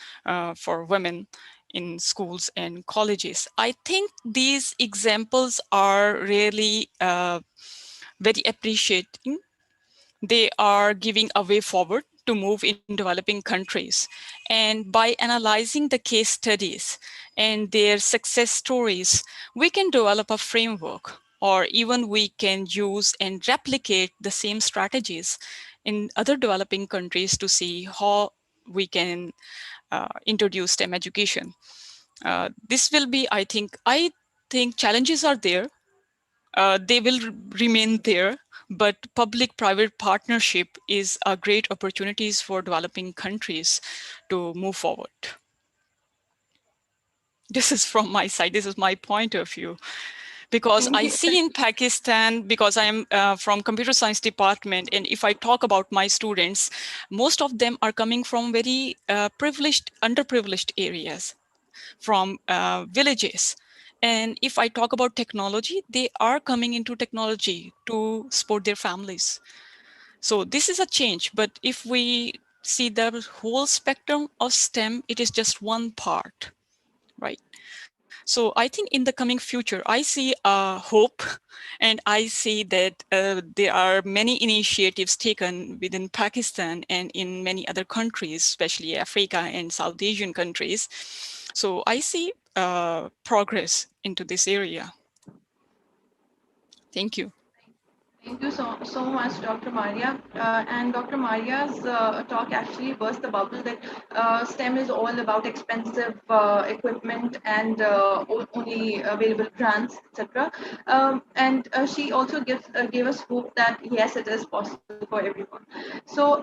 for women in schools and colleges. I think these examples are really very appreciating. They are giving a way forward to move in developing countries. And by analyzing the case studies and their success stories, we can develop a framework, or even we can use and replicate the same strategies in other developing countries to see how we can introduce STEM education. This will be, I think challenges are there. They will remain there, but public-private partnership is a great opportunities for developing countries to move forward. This is from my side. This is my point of view. Because Thank I you. see in Pakistan, because I am from computer science department, and if I talk about my students, most of them are coming from very privileged, underprivileged areas, from villages. And if I talk about technology, they are coming into technology to support their families. So this is a change, but if we see the whole spectrum of STEM, it is just one part, right? So I think in the coming future, I see hope, and I see that there are many initiatives taken within Pakistan and in many other countries, especially Africa and South Asian countries. So I see progress into this area. Thank you. Thank you so much, Dr. Maria. And Dr. Maria's talk actually burst the bubble that STEM is all about expensive equipment and only available grants, etc. And she also gave us hope that yes, it is possible for everyone. So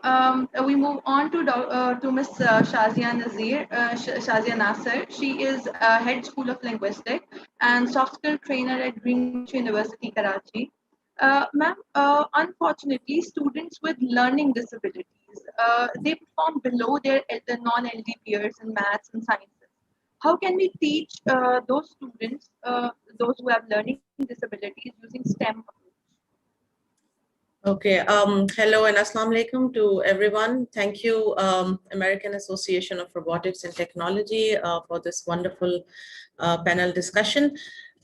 we move on to Miss Shazia Nazir, Shazia Nasser. She is head school of linguistics and soft skill trainer at Greenwich University, Karachi. Ma'am, unfortunately, students with learning disabilities, they perform below their non-LD peers in maths and sciences. How can we teach those students, those who have learning disabilities, using STEM approach? Okay. Hello and assalamu alaikum to everyone. Thank you, American Association of Robotics and Technology, for this wonderful panel discussion.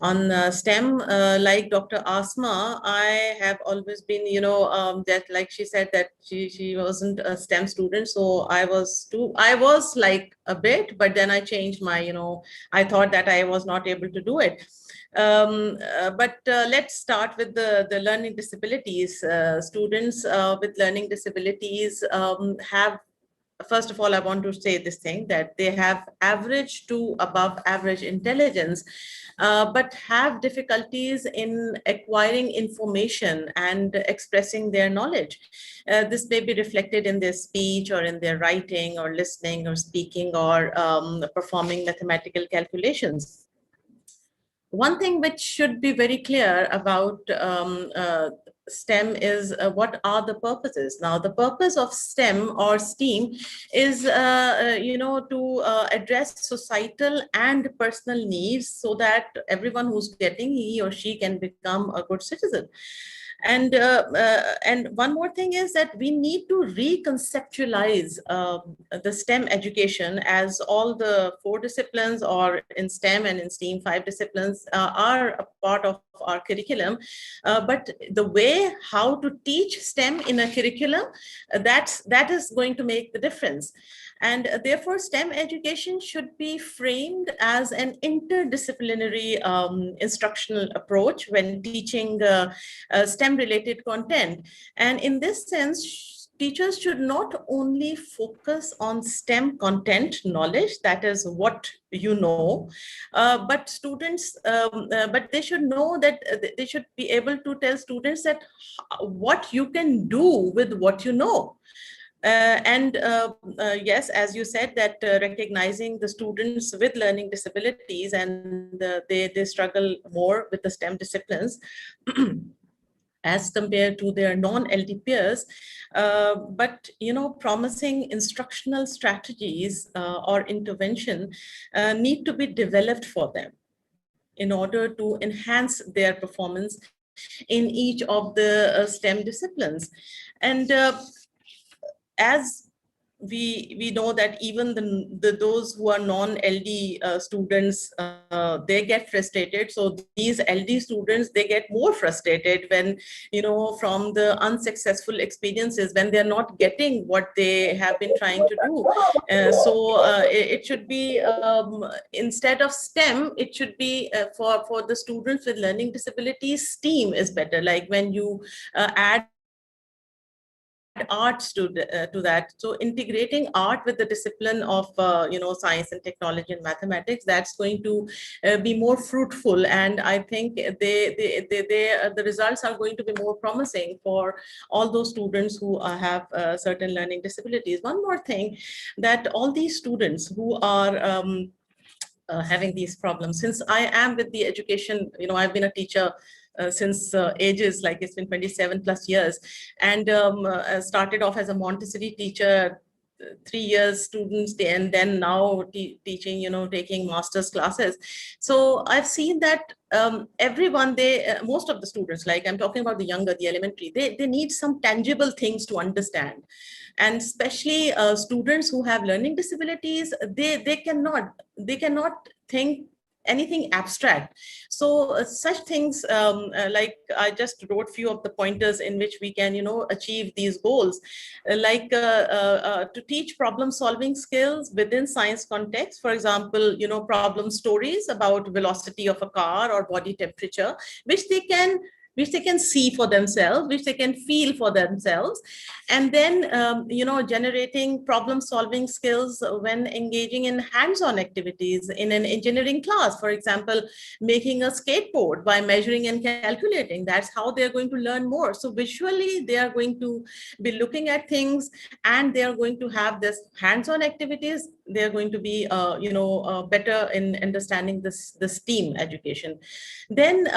on STEM, like Dr. Asma, I have always been, that like she said that she wasn't a STEM student. So I was too, I was like a bit, but then I changed my, I thought that I was not able to do it. But let's start with the learning disabilities. Students with learning disabilities have, first of all, I want to say this thing that they have average to above average intelligence, but have difficulties in acquiring information and expressing their knowledge. This may be reflected in their speech or in their writing or listening or speaking or performing mathematical calculations. One thing which should be very clear about STEM is what are the purposes. Now, the purpose of STEM or STEAM is, to address societal and personal needs so that everyone who's getting, he or she can become a good citizen. And one more thing is that we need to reconceptualize the STEM education, as all the 4 disciplines, or in STEM and in STEAM 5 disciplines, are a part of our curriculum. But the way how to teach STEM in a curriculum, that is going to make the difference. And therefore, STEM education should be framed as an interdisciplinary instructional approach when teaching STEM-related content. And in this sense, teachers should not only focus on STEM content knowledge, that is what you know, but students, but they should know that they should be able to tell students that what you can do with what you know. Yes, as you said, that recognizing the students with learning disabilities, and they struggle more with the STEM disciplines as compared to their non-LD peers. But, promising instructional strategies or intervention need to be developed for them in order to enhance their performance in each of the STEM disciplines. And as we know that even those who are non-LD students, they get frustrated. So these LD students, they get more frustrated when, from the unsuccessful experiences, when they're not getting what they have been trying to do. It should be, instead of STEM, it should be for the students with learning disabilities, STEAM is better. Like when you add arts to that, so integrating art with the discipline of science and technology and mathematics, that's going to be more fruitful, and I think the results are going to be more promising for all those students who have certain learning disabilities. One more thing, that all these students who are having these problems, since I am with the education, I've been a teacher since ages, like it's been 27 plus years, and started off as a Montessori teacher, 3 years students, and then now teaching, taking master's classes. So I've seen that everyone, most of the students, like I'm talking about the younger, the elementary, they need some tangible things to understand. And especially students who have learning disabilities, they cannot think anything abstract. So such things, like I just wrote few of the pointers in which we can, achieve these goals, to teach problem solving skills within science context. For example, problem stories about velocity of a car or body temperature, which they can see for themselves, which they can feel for themselves. And then, generating problem solving skills when engaging in hands-on activities in an engineering class. For example, making a skateboard by measuring and calculating. That's how they're going to learn more. So visually, they are going to be looking at things, and they are going to have this hands-on activities. They're going to be, better in understanding the STEAM education. Then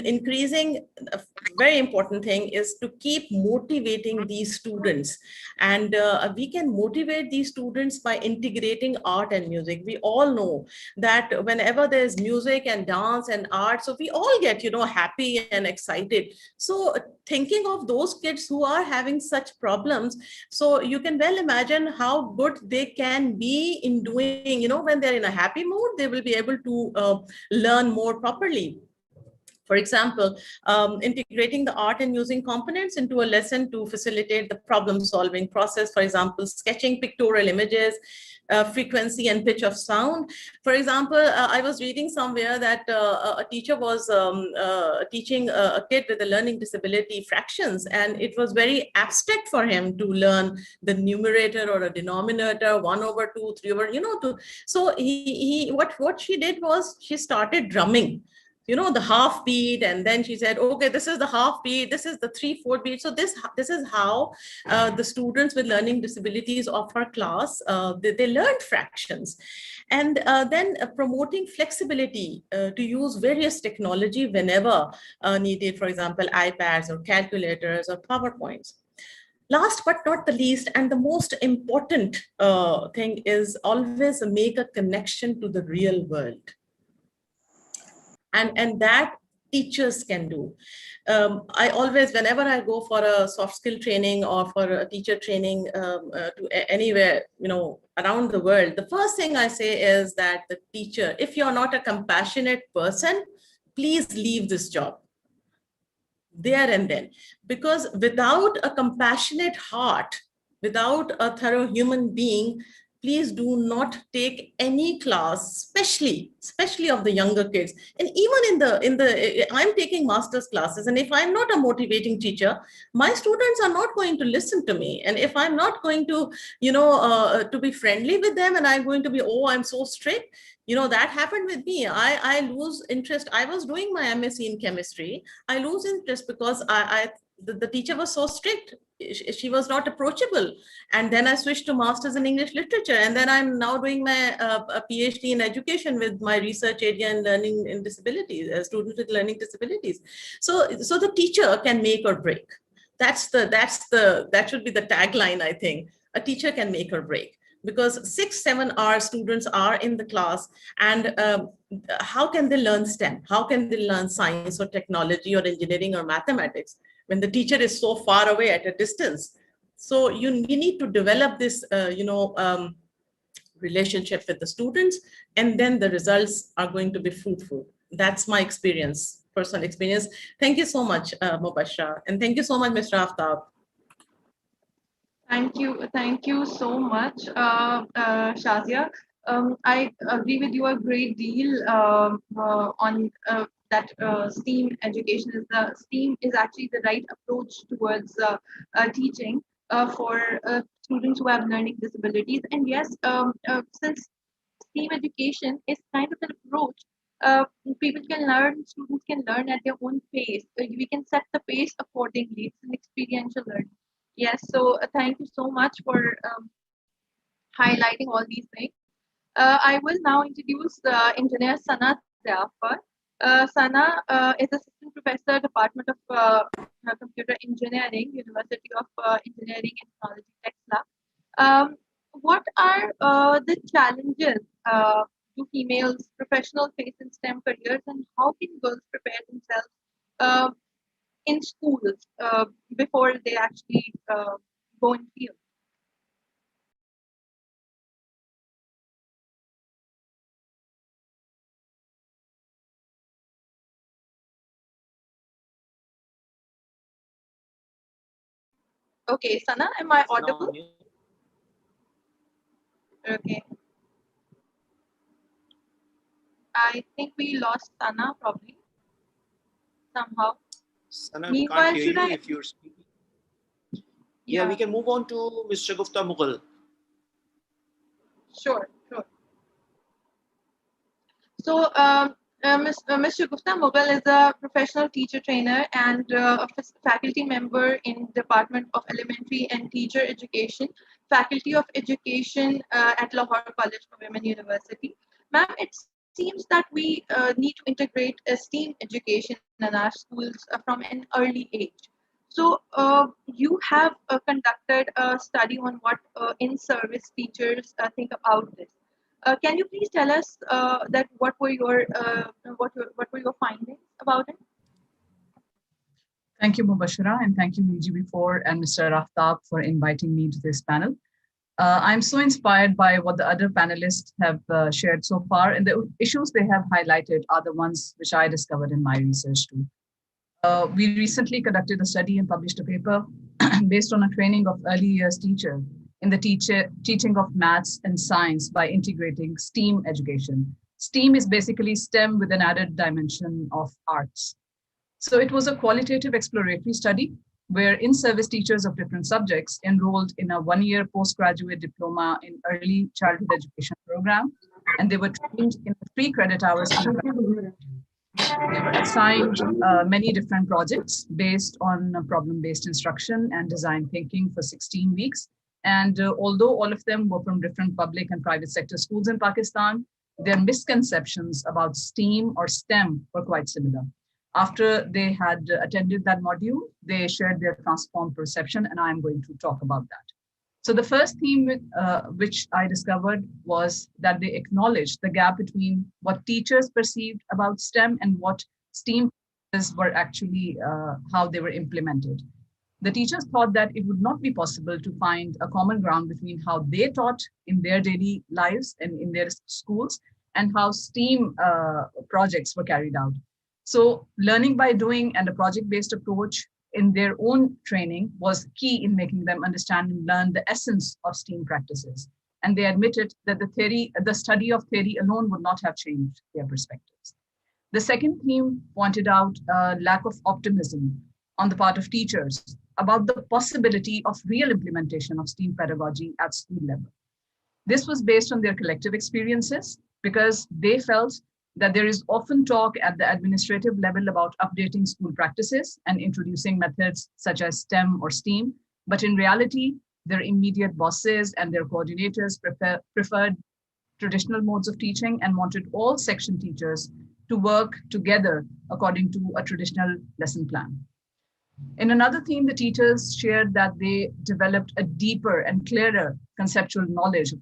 increasing, a very important thing is to keep motivating these students. And we can motivate these students by integrating art and music. We all know that whenever there's music and dance and art, so we all get, happy and excited. So thinking of those kids who are having such problems, so you can well imagine how good they can be in doing, when they're in a happy mood, they will be able to learn more properly. For example, integrating the art and using components into a lesson to facilitate the problem-solving process. For example, sketching pictorial images, frequency and pitch of sound. For example, I was reading somewhere that a teacher was teaching a kid with a learning disability fractions, and it was very abstract for him to learn the numerator or a denominator, 1/2, 3/2. So what she did was she started drumming, the half beat, and then she said, okay, this is the half beat, this is the 3/4 beat. So this is how the students with learning disabilities of our class, they learned fractions. And then promoting flexibility to use various technology whenever needed, for example, iPads or calculators or PowerPoints. Last but not the least, and the most important thing is always make a connection to the real world. And that teachers can do. I always, whenever I go for a soft skill training or for a teacher training to anywhere, around the world, the first thing I say is that the teacher, if you're not a compassionate person, please leave this job there and then, because without a compassionate heart, without a thorough human being, please do not take any class, especially of the younger kids. And even I'm taking master's classes, and if I'm not a motivating teacher, my students are not going to listen to me. And if I'm not going to, to be friendly with them, and I'm going to be, oh, I'm so strict, that happened with me. I lose interest. I was doing my MSc in chemistry. I lose interest because the teacher was so strict. She was not approachable. And then I switched to master's in English literature. And then I'm now doing my PhD in education with my research area in learning and disabilities, students with learning disabilities. So the teacher can make or break. That should be the tagline, I think. A teacher can make or break. Because 6-7 hours students are in the class, and how can they learn STEM? How can they learn science or technology or engineering or mathematics when the teacher is so far away at a distance? So you need to develop this, relationship with the students, and then the results are going to be fruitful. That's my experience, personal experience. Thank you so much, Mubashra, and thank you so much, Mr. Aftab. Thank you so much, Shazia. I agree with you a great deal on that STEAM education STEAM is actually the right approach towards teaching for students who have learning disabilities. And yes, since STEAM education is kind of an approach, students can learn at their own pace. We can set the pace accordingly. It's an experiential learning. Yes, so thank you so much for highlighting all these things. I will now introduce Engineer Sana Jafar. Sana is Assistant Professor, Department of Computer Engineering, University of Engineering and Technology, Texas. What are the challenges do females professionals face in STEM careers, and how can girls prepare themselves in schools before they actually go in field? Okay, Sana, am I audible? Okay. I think we lost Sana probably somehow. Sana, Meanwhile, can't hear you if you're speaking. Yeah, we can move on to Mr. Gupta Mughal. Sure. So, Mr. Gupta Mughal is a professional teacher trainer and a faculty member in Department of Elementary and Teacher Education, Faculty of Education at Lahore College for Women University. Ma'am, it seems that we need to integrate STEAM education in our schools from an early age. So, you have conducted a study on what in-service teachers think about this. Can you please tell us that what were your findings about it? Thank you, Mubashira, and thank you, EGB4 and Mr. Aftab for inviting me to this panel. I'm so inspired by what the other panelists have shared so far, and the issues they have highlighted are the ones which I discovered in my research too. We recently conducted a study and published a paper based on a training of early years teacher in the teaching of maths and science by integrating STEAM education. STEAM is basically STEM with an added dimension of arts. So it was a qualitative exploratory study where in-service teachers of different subjects enrolled in a one-year postgraduate diploma in early childhood education program, and they were trained in 3 credit hours. They were assigned many different projects based on problem-based instruction and design thinking for 16 weeks. And although all of them were from different public and private sector schools in Pakistan, their misconceptions about STEAM or STEM were quite similar. After they had attended that module, they shared their transformed perception, and I'm going to talk about that. So the first theme which I discovered was that they acknowledged the gap between what teachers perceived about STEM and what STEAM were actually how they were implemented. The teachers thought that it would not be possible to find a common ground between how they taught in their daily lives and in their schools and how STEAM projects were carried out. So learning by doing and a project-based approach in their own training was key in making them understand and learn the essence of STEAM practices. And they admitted that the study of theory alone would not have changed their perspectives. The second theme pointed out a lack of optimism on the part of teachers about the possibility of real implementation of STEAM pedagogy at school level. This was based on their collective experiences because they felt that there is often talk at the administrative level about updating school practices and introducing methods such as STEM or STEAM, but in reality, their immediate bosses and their coordinators preferred traditional modes of teaching and wanted all section teachers to work together according to a traditional lesson plan. In another theme, the teachers shared that they developed a deeper and clearer conceptual knowledge of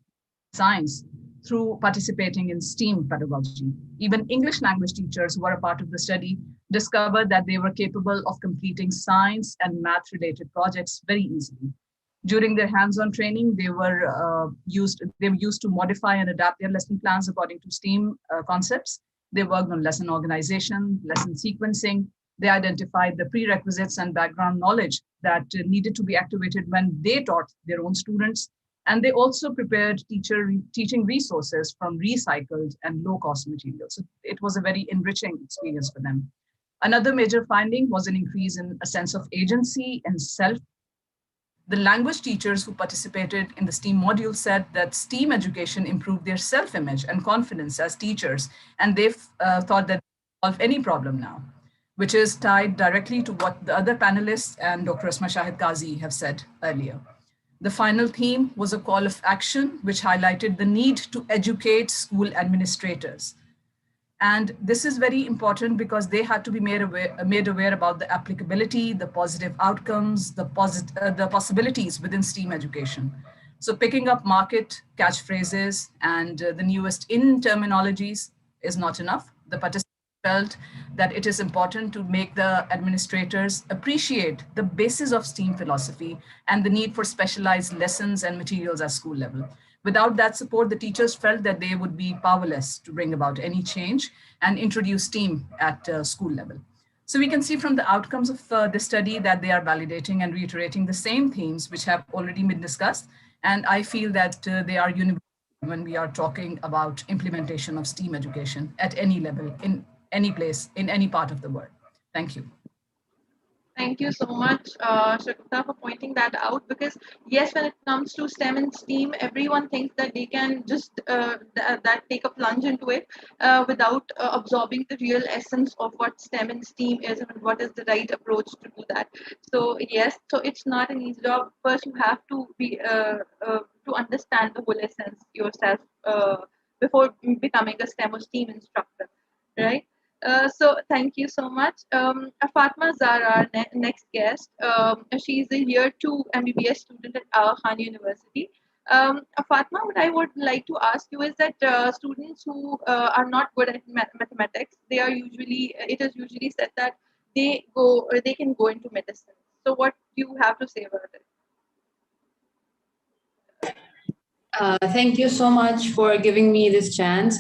science through participating in STEAM pedagogy. Even English language teachers who were a part of the study discovered that they were capable of completing science and math-related projects very easily. During their hands-on training, they were used to modify and adapt their lesson plans according to STEAM concepts. They worked on lesson organization, lesson sequencing. They identified the prerequisites and background knowledge that needed to be activated when they taught their own students. And they also prepared teaching resources from recycled and low-cost materials. So it was a very enriching experience for them. Another major finding was an increase in a sense of agency and self. The language teachers who participated in the STEAM module said that STEAM education improved their self-image and confidence as teachers, and they thought that they could solve any problem now, which is tied directly to what the other panelists and Dr. Asma Shahid Qazi have said earlier. The final theme was a call of action, which highlighted the need to educate school administrators. And this is very important because they had to be made aware about the applicability, the positive outcomes, the possibilities within STEAM education. So picking up market catchphrases and the newest in terminologies is not enough. The participants felt that it is important to make the administrators appreciate the basis of STEAM philosophy and the need for specialized lessons and materials at school level. Without that support, the teachers felt that they would be powerless to bring about any change and introduce STEAM at school level. So we can see from the outcomes of this study that they are validating and reiterating the same themes which have already been discussed. And I feel that they are universal when we are talking about implementation of STEAM education at any level, in any place, in any part of the world. Thank you. Thank you so much, Shakuta, for pointing that out. Because yes, when it comes to STEM and STEAM, everyone thinks that they can just that take a plunge into it without absorbing the real essence of what STEM and STEAM is and what is the right approach to do that. So yes, so it's not an easy job. First, you have to be to understand the whole essence yourself before becoming a STEM or STEAM instructor, right? So thank you so much. Fatma Zara, our next guest, she's a year 2 MBBS student at Aga Khan University. Fatma, what I would like to ask you is that students who are not good at mathematics, it is usually said that they can go into medicine. So what do you have to say about it? Thank you so much for giving me this chance.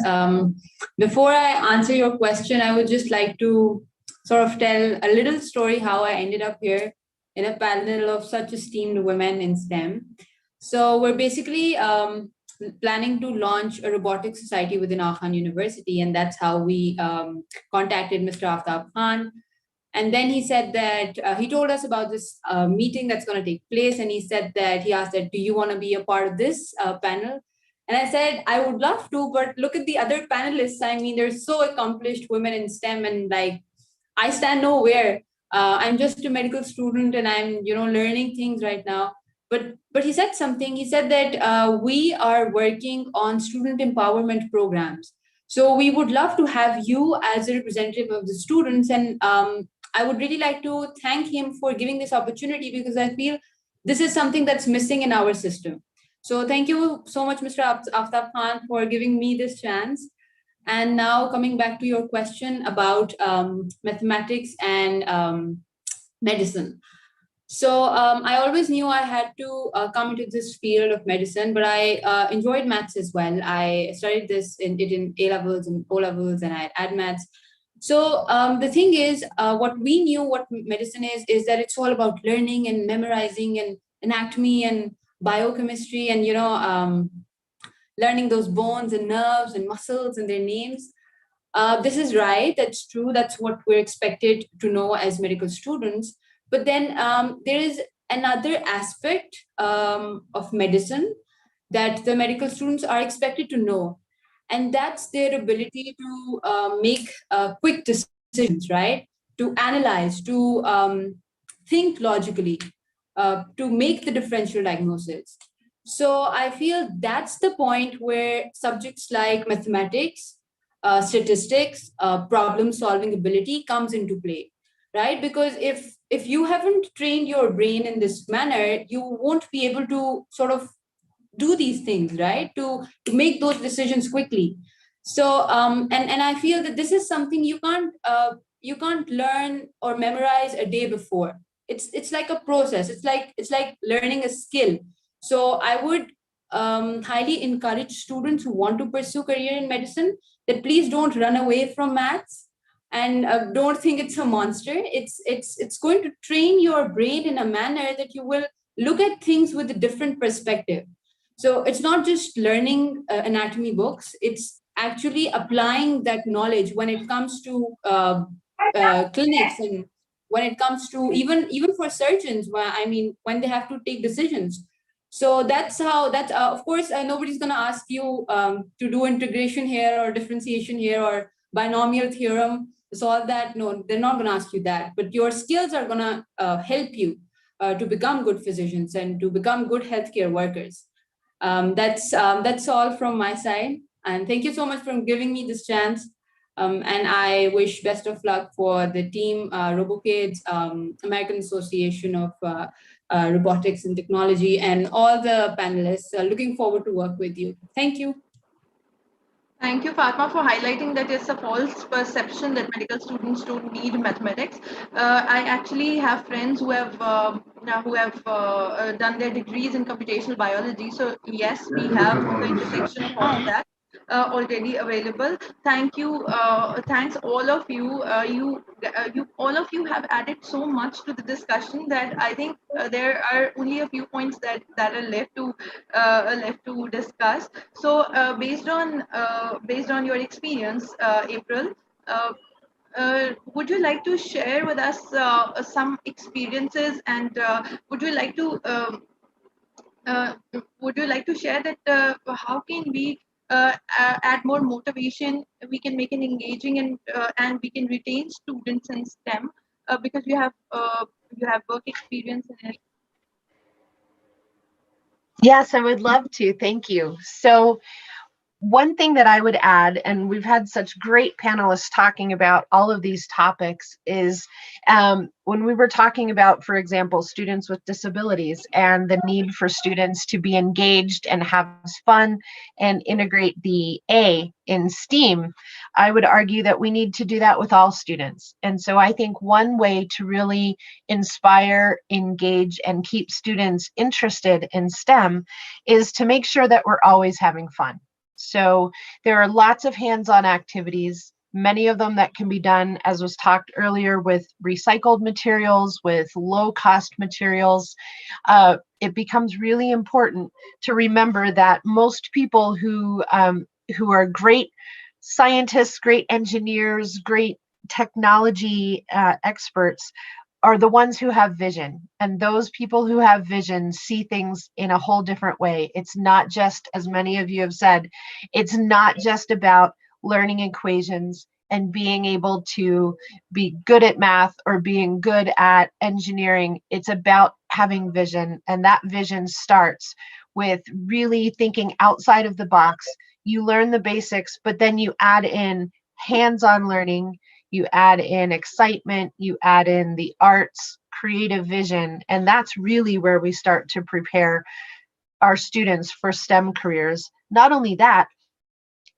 Before I answer your question, I would just like to sort of tell a little story how I ended up here in a panel of such esteemed women in STEM. So we're basically planning to launch a robotics society within Khan University, and that's how we contacted Mr. Aftab Khan. And then he said that he told us about this meeting that's going to take place. And he said that he asked that, do you want to be a part of this panel? And I said, I would love to, but look at the other panelists. I mean, they're so accomplished women in STEM, and like, I stand nowhere. I'm just a medical student, and I'm, learning things right now. But he said something. He said that we are working on student empowerment programs. So we would love to have you as a representative of the students. And I would really like to thank him for giving this opportunity, because I feel this is something that's missing in our system. So thank you so much, Mr. Aftab Khan, for giving me this chance. And now coming back to your question about mathematics and medicine. So I always knew I had to come into this field of medicine, but I enjoyed maths as well. I studied this in A levels and O levels, and I had maths. So the thing is, what we knew what medicine is that it's all about learning and memorizing and anatomy and biochemistry and, learning those bones and nerves and muscles and their names. This is right. That's true. That's what we're expected to know as medical students. But then there is another aspect of medicine that the medical students are expected to know. And that's their ability to make quick decisions, right? To analyze, to think logically, to make the differential diagnosis. So I feel that's the point where subjects like mathematics, statistics, problem-solving ability comes into play, right? Because if you haven't trained your brain in this manner, you won't be able to sort of do these things, right? To make those decisions quickly. So and I feel that this is something you can't learn or memorize a day before. It's like a process. It's like learning a skill. So I would highly encourage students who want to pursue career in medicine that please don't run away from maths and don't think it's a monster. It's going to train your brain in a manner that you will look at things with a different perspective. So it's not just learning anatomy books, it's actually applying that knowledge when it comes to clinics, and when it comes to even for surgeons, when they have to take decisions. So that's of course, nobody's going to ask you to do integration here or differentiation here or binomial theorem to solve that. No, they're not going to ask you that. But your skills are going to help you to become good physicians and to become good healthcare workers. That's all from my side. And thank you so much for giving me this chance. And I wish best of luck for the team, RoboKids, American Association of Robotics and Technology, and all the panelists. Looking forward to work with you. Thank you. Thank you, Fatma, for highlighting that it's a false perception that medical students don't need mathematics. I actually have friends who have done their degrees in computational biology. So yes, we have the intersection of all of that already available. Thank you. Thanks all of you. You all of you have added so much to the discussion that I think there are only a few points that are left to discuss. So based on your experience, April, would you like to share with us some experiences, and would you like to share that how can we add more motivation, we can make it engaging, and we can retain students in STEM because you have work experience in it? Yes, I would love to. Thank you. So one thing that I would add, and we've had such great panelists talking about all of these topics, is when we were talking about, for example, students with disabilities and the need for students to be engaged and have fun and integrate the A in STEAM, I would argue that we need to do that with all students. And so I think one way to really inspire, engage, and keep students interested in STEM is to make sure that we're always having fun. So there are lots of hands-on activities, many of them that can be done, as was talked earlier, with recycled materials, with low-cost materials. It becomes really important to remember that most people who are great scientists, great engineers, great technology experts are the ones who have vision. And those people who have vision see things in a whole different way. It's not just, as many of you have said, it's not just about learning equations and being able to be good at math or being good at engineering. It's about having vision. And that vision starts with really thinking outside of the box. You learn the basics, but then you add in hands-on learning, you add in excitement, you add in the arts, creative vision, and that's really where we start to prepare our students for STEM careers. Not only that,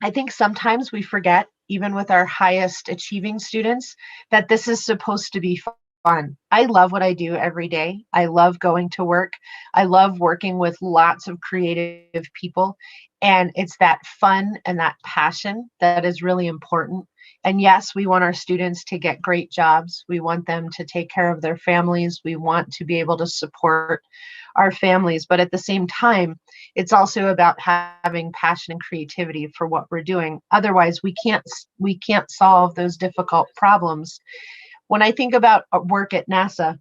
I think sometimes we forget, even with our highest achieving students, that this is supposed to be fun. I love what I do every day. I love going to work. I love working with lots of creative people. And it's that fun and that passion that is really important. And yes, we want our students to get great jobs. We want them to take care of their families. We want to be able to support our families. But at the same time, it's also about having passion and creativity for what we're doing. Otherwise, we can't solve those difficult problems. When I think about work at NASA,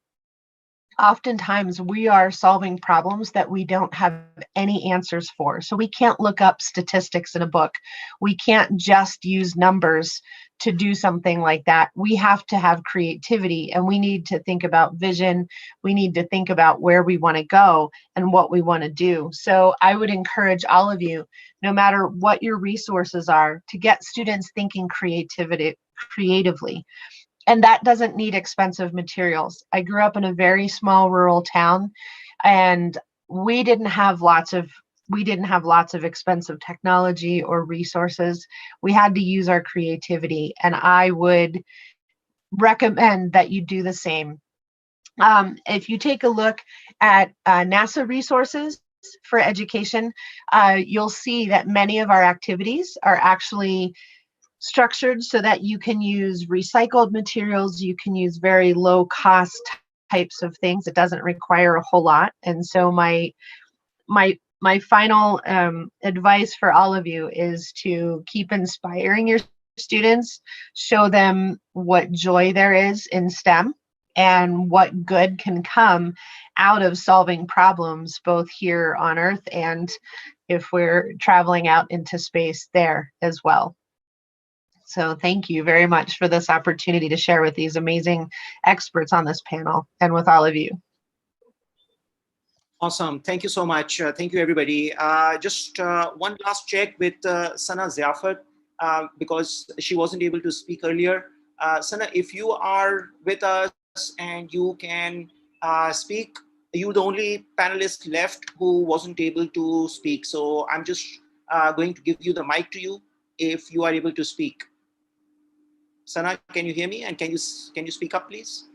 oftentimes we are solving problems that we don't have any answers for. So we can't look up statistics in a book. We can't just use numbers to do something like that. We have to have creativity, and we need to think about vision. We need to think about where we want to go and what we want to do. So I would encourage all of you, no matter what your resources are, to get students thinking creatively. And that doesn't need expensive materials. I grew up in a very small rural town, and we didn't have lots of expensive technology or resources. We had to use our creativity, and I would recommend that you do the same. If you take a look at NASA resources for education, you'll see that many of our activities are actually structured so that you can use recycled materials, you can use very low cost types of things. It doesn't require a whole lot. And so my final advice for all of you is to keep inspiring your students, show them what joy there is in STEM and what good can come out of solving problems both here on Earth and if we're traveling out into space there as well. So thank you very much for this opportunity to share with these amazing experts on this panel and with all of you. Awesome. Thank you so much. Thank you, everybody. Just one last check with Sana Ziafat, because she wasn't able to speak earlier. Sana, if you are with us and you can speak, you're the only panelist left who wasn't able to speak. So I'm just going to give you the mic to you if you are able to speak. Sana, can you hear me? And can you speak up, please?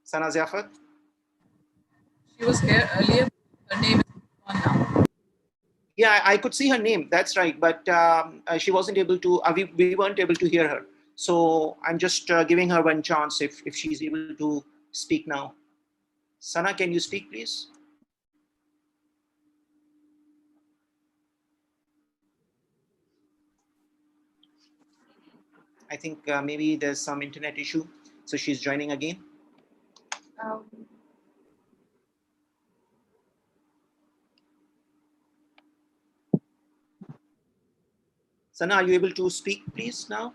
Sana Ziafat? She was here earlier. Her name is gone now. Yeah, I could see her name. That's right. But she wasn't able to, we weren't able to hear her. So I'm just giving her one chance if she's able to speak now. Sana, can you speak, please? I think maybe there's some internet issue. So she's joining again. Sana, are you able to speak, please, now?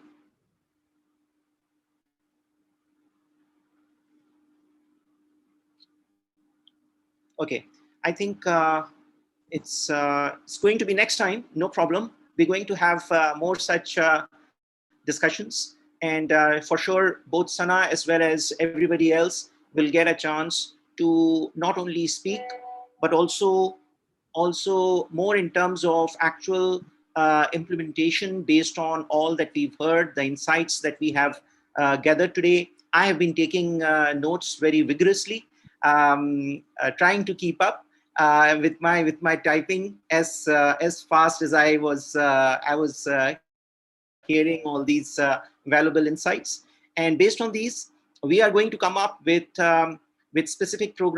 Okay. I think it's going to be next time, no problem. We're going to have more such discussions. And for sure, both Sana as well as everybody else will get a chance to not only speak, but also more in terms of actual implementation based on all that we've heard, the insights that we have gathered today. I have been taking notes very vigorously, trying to keep up with my typing as fast as I was hearing all these valuable insights. And based on these, we are going to come up with specific programs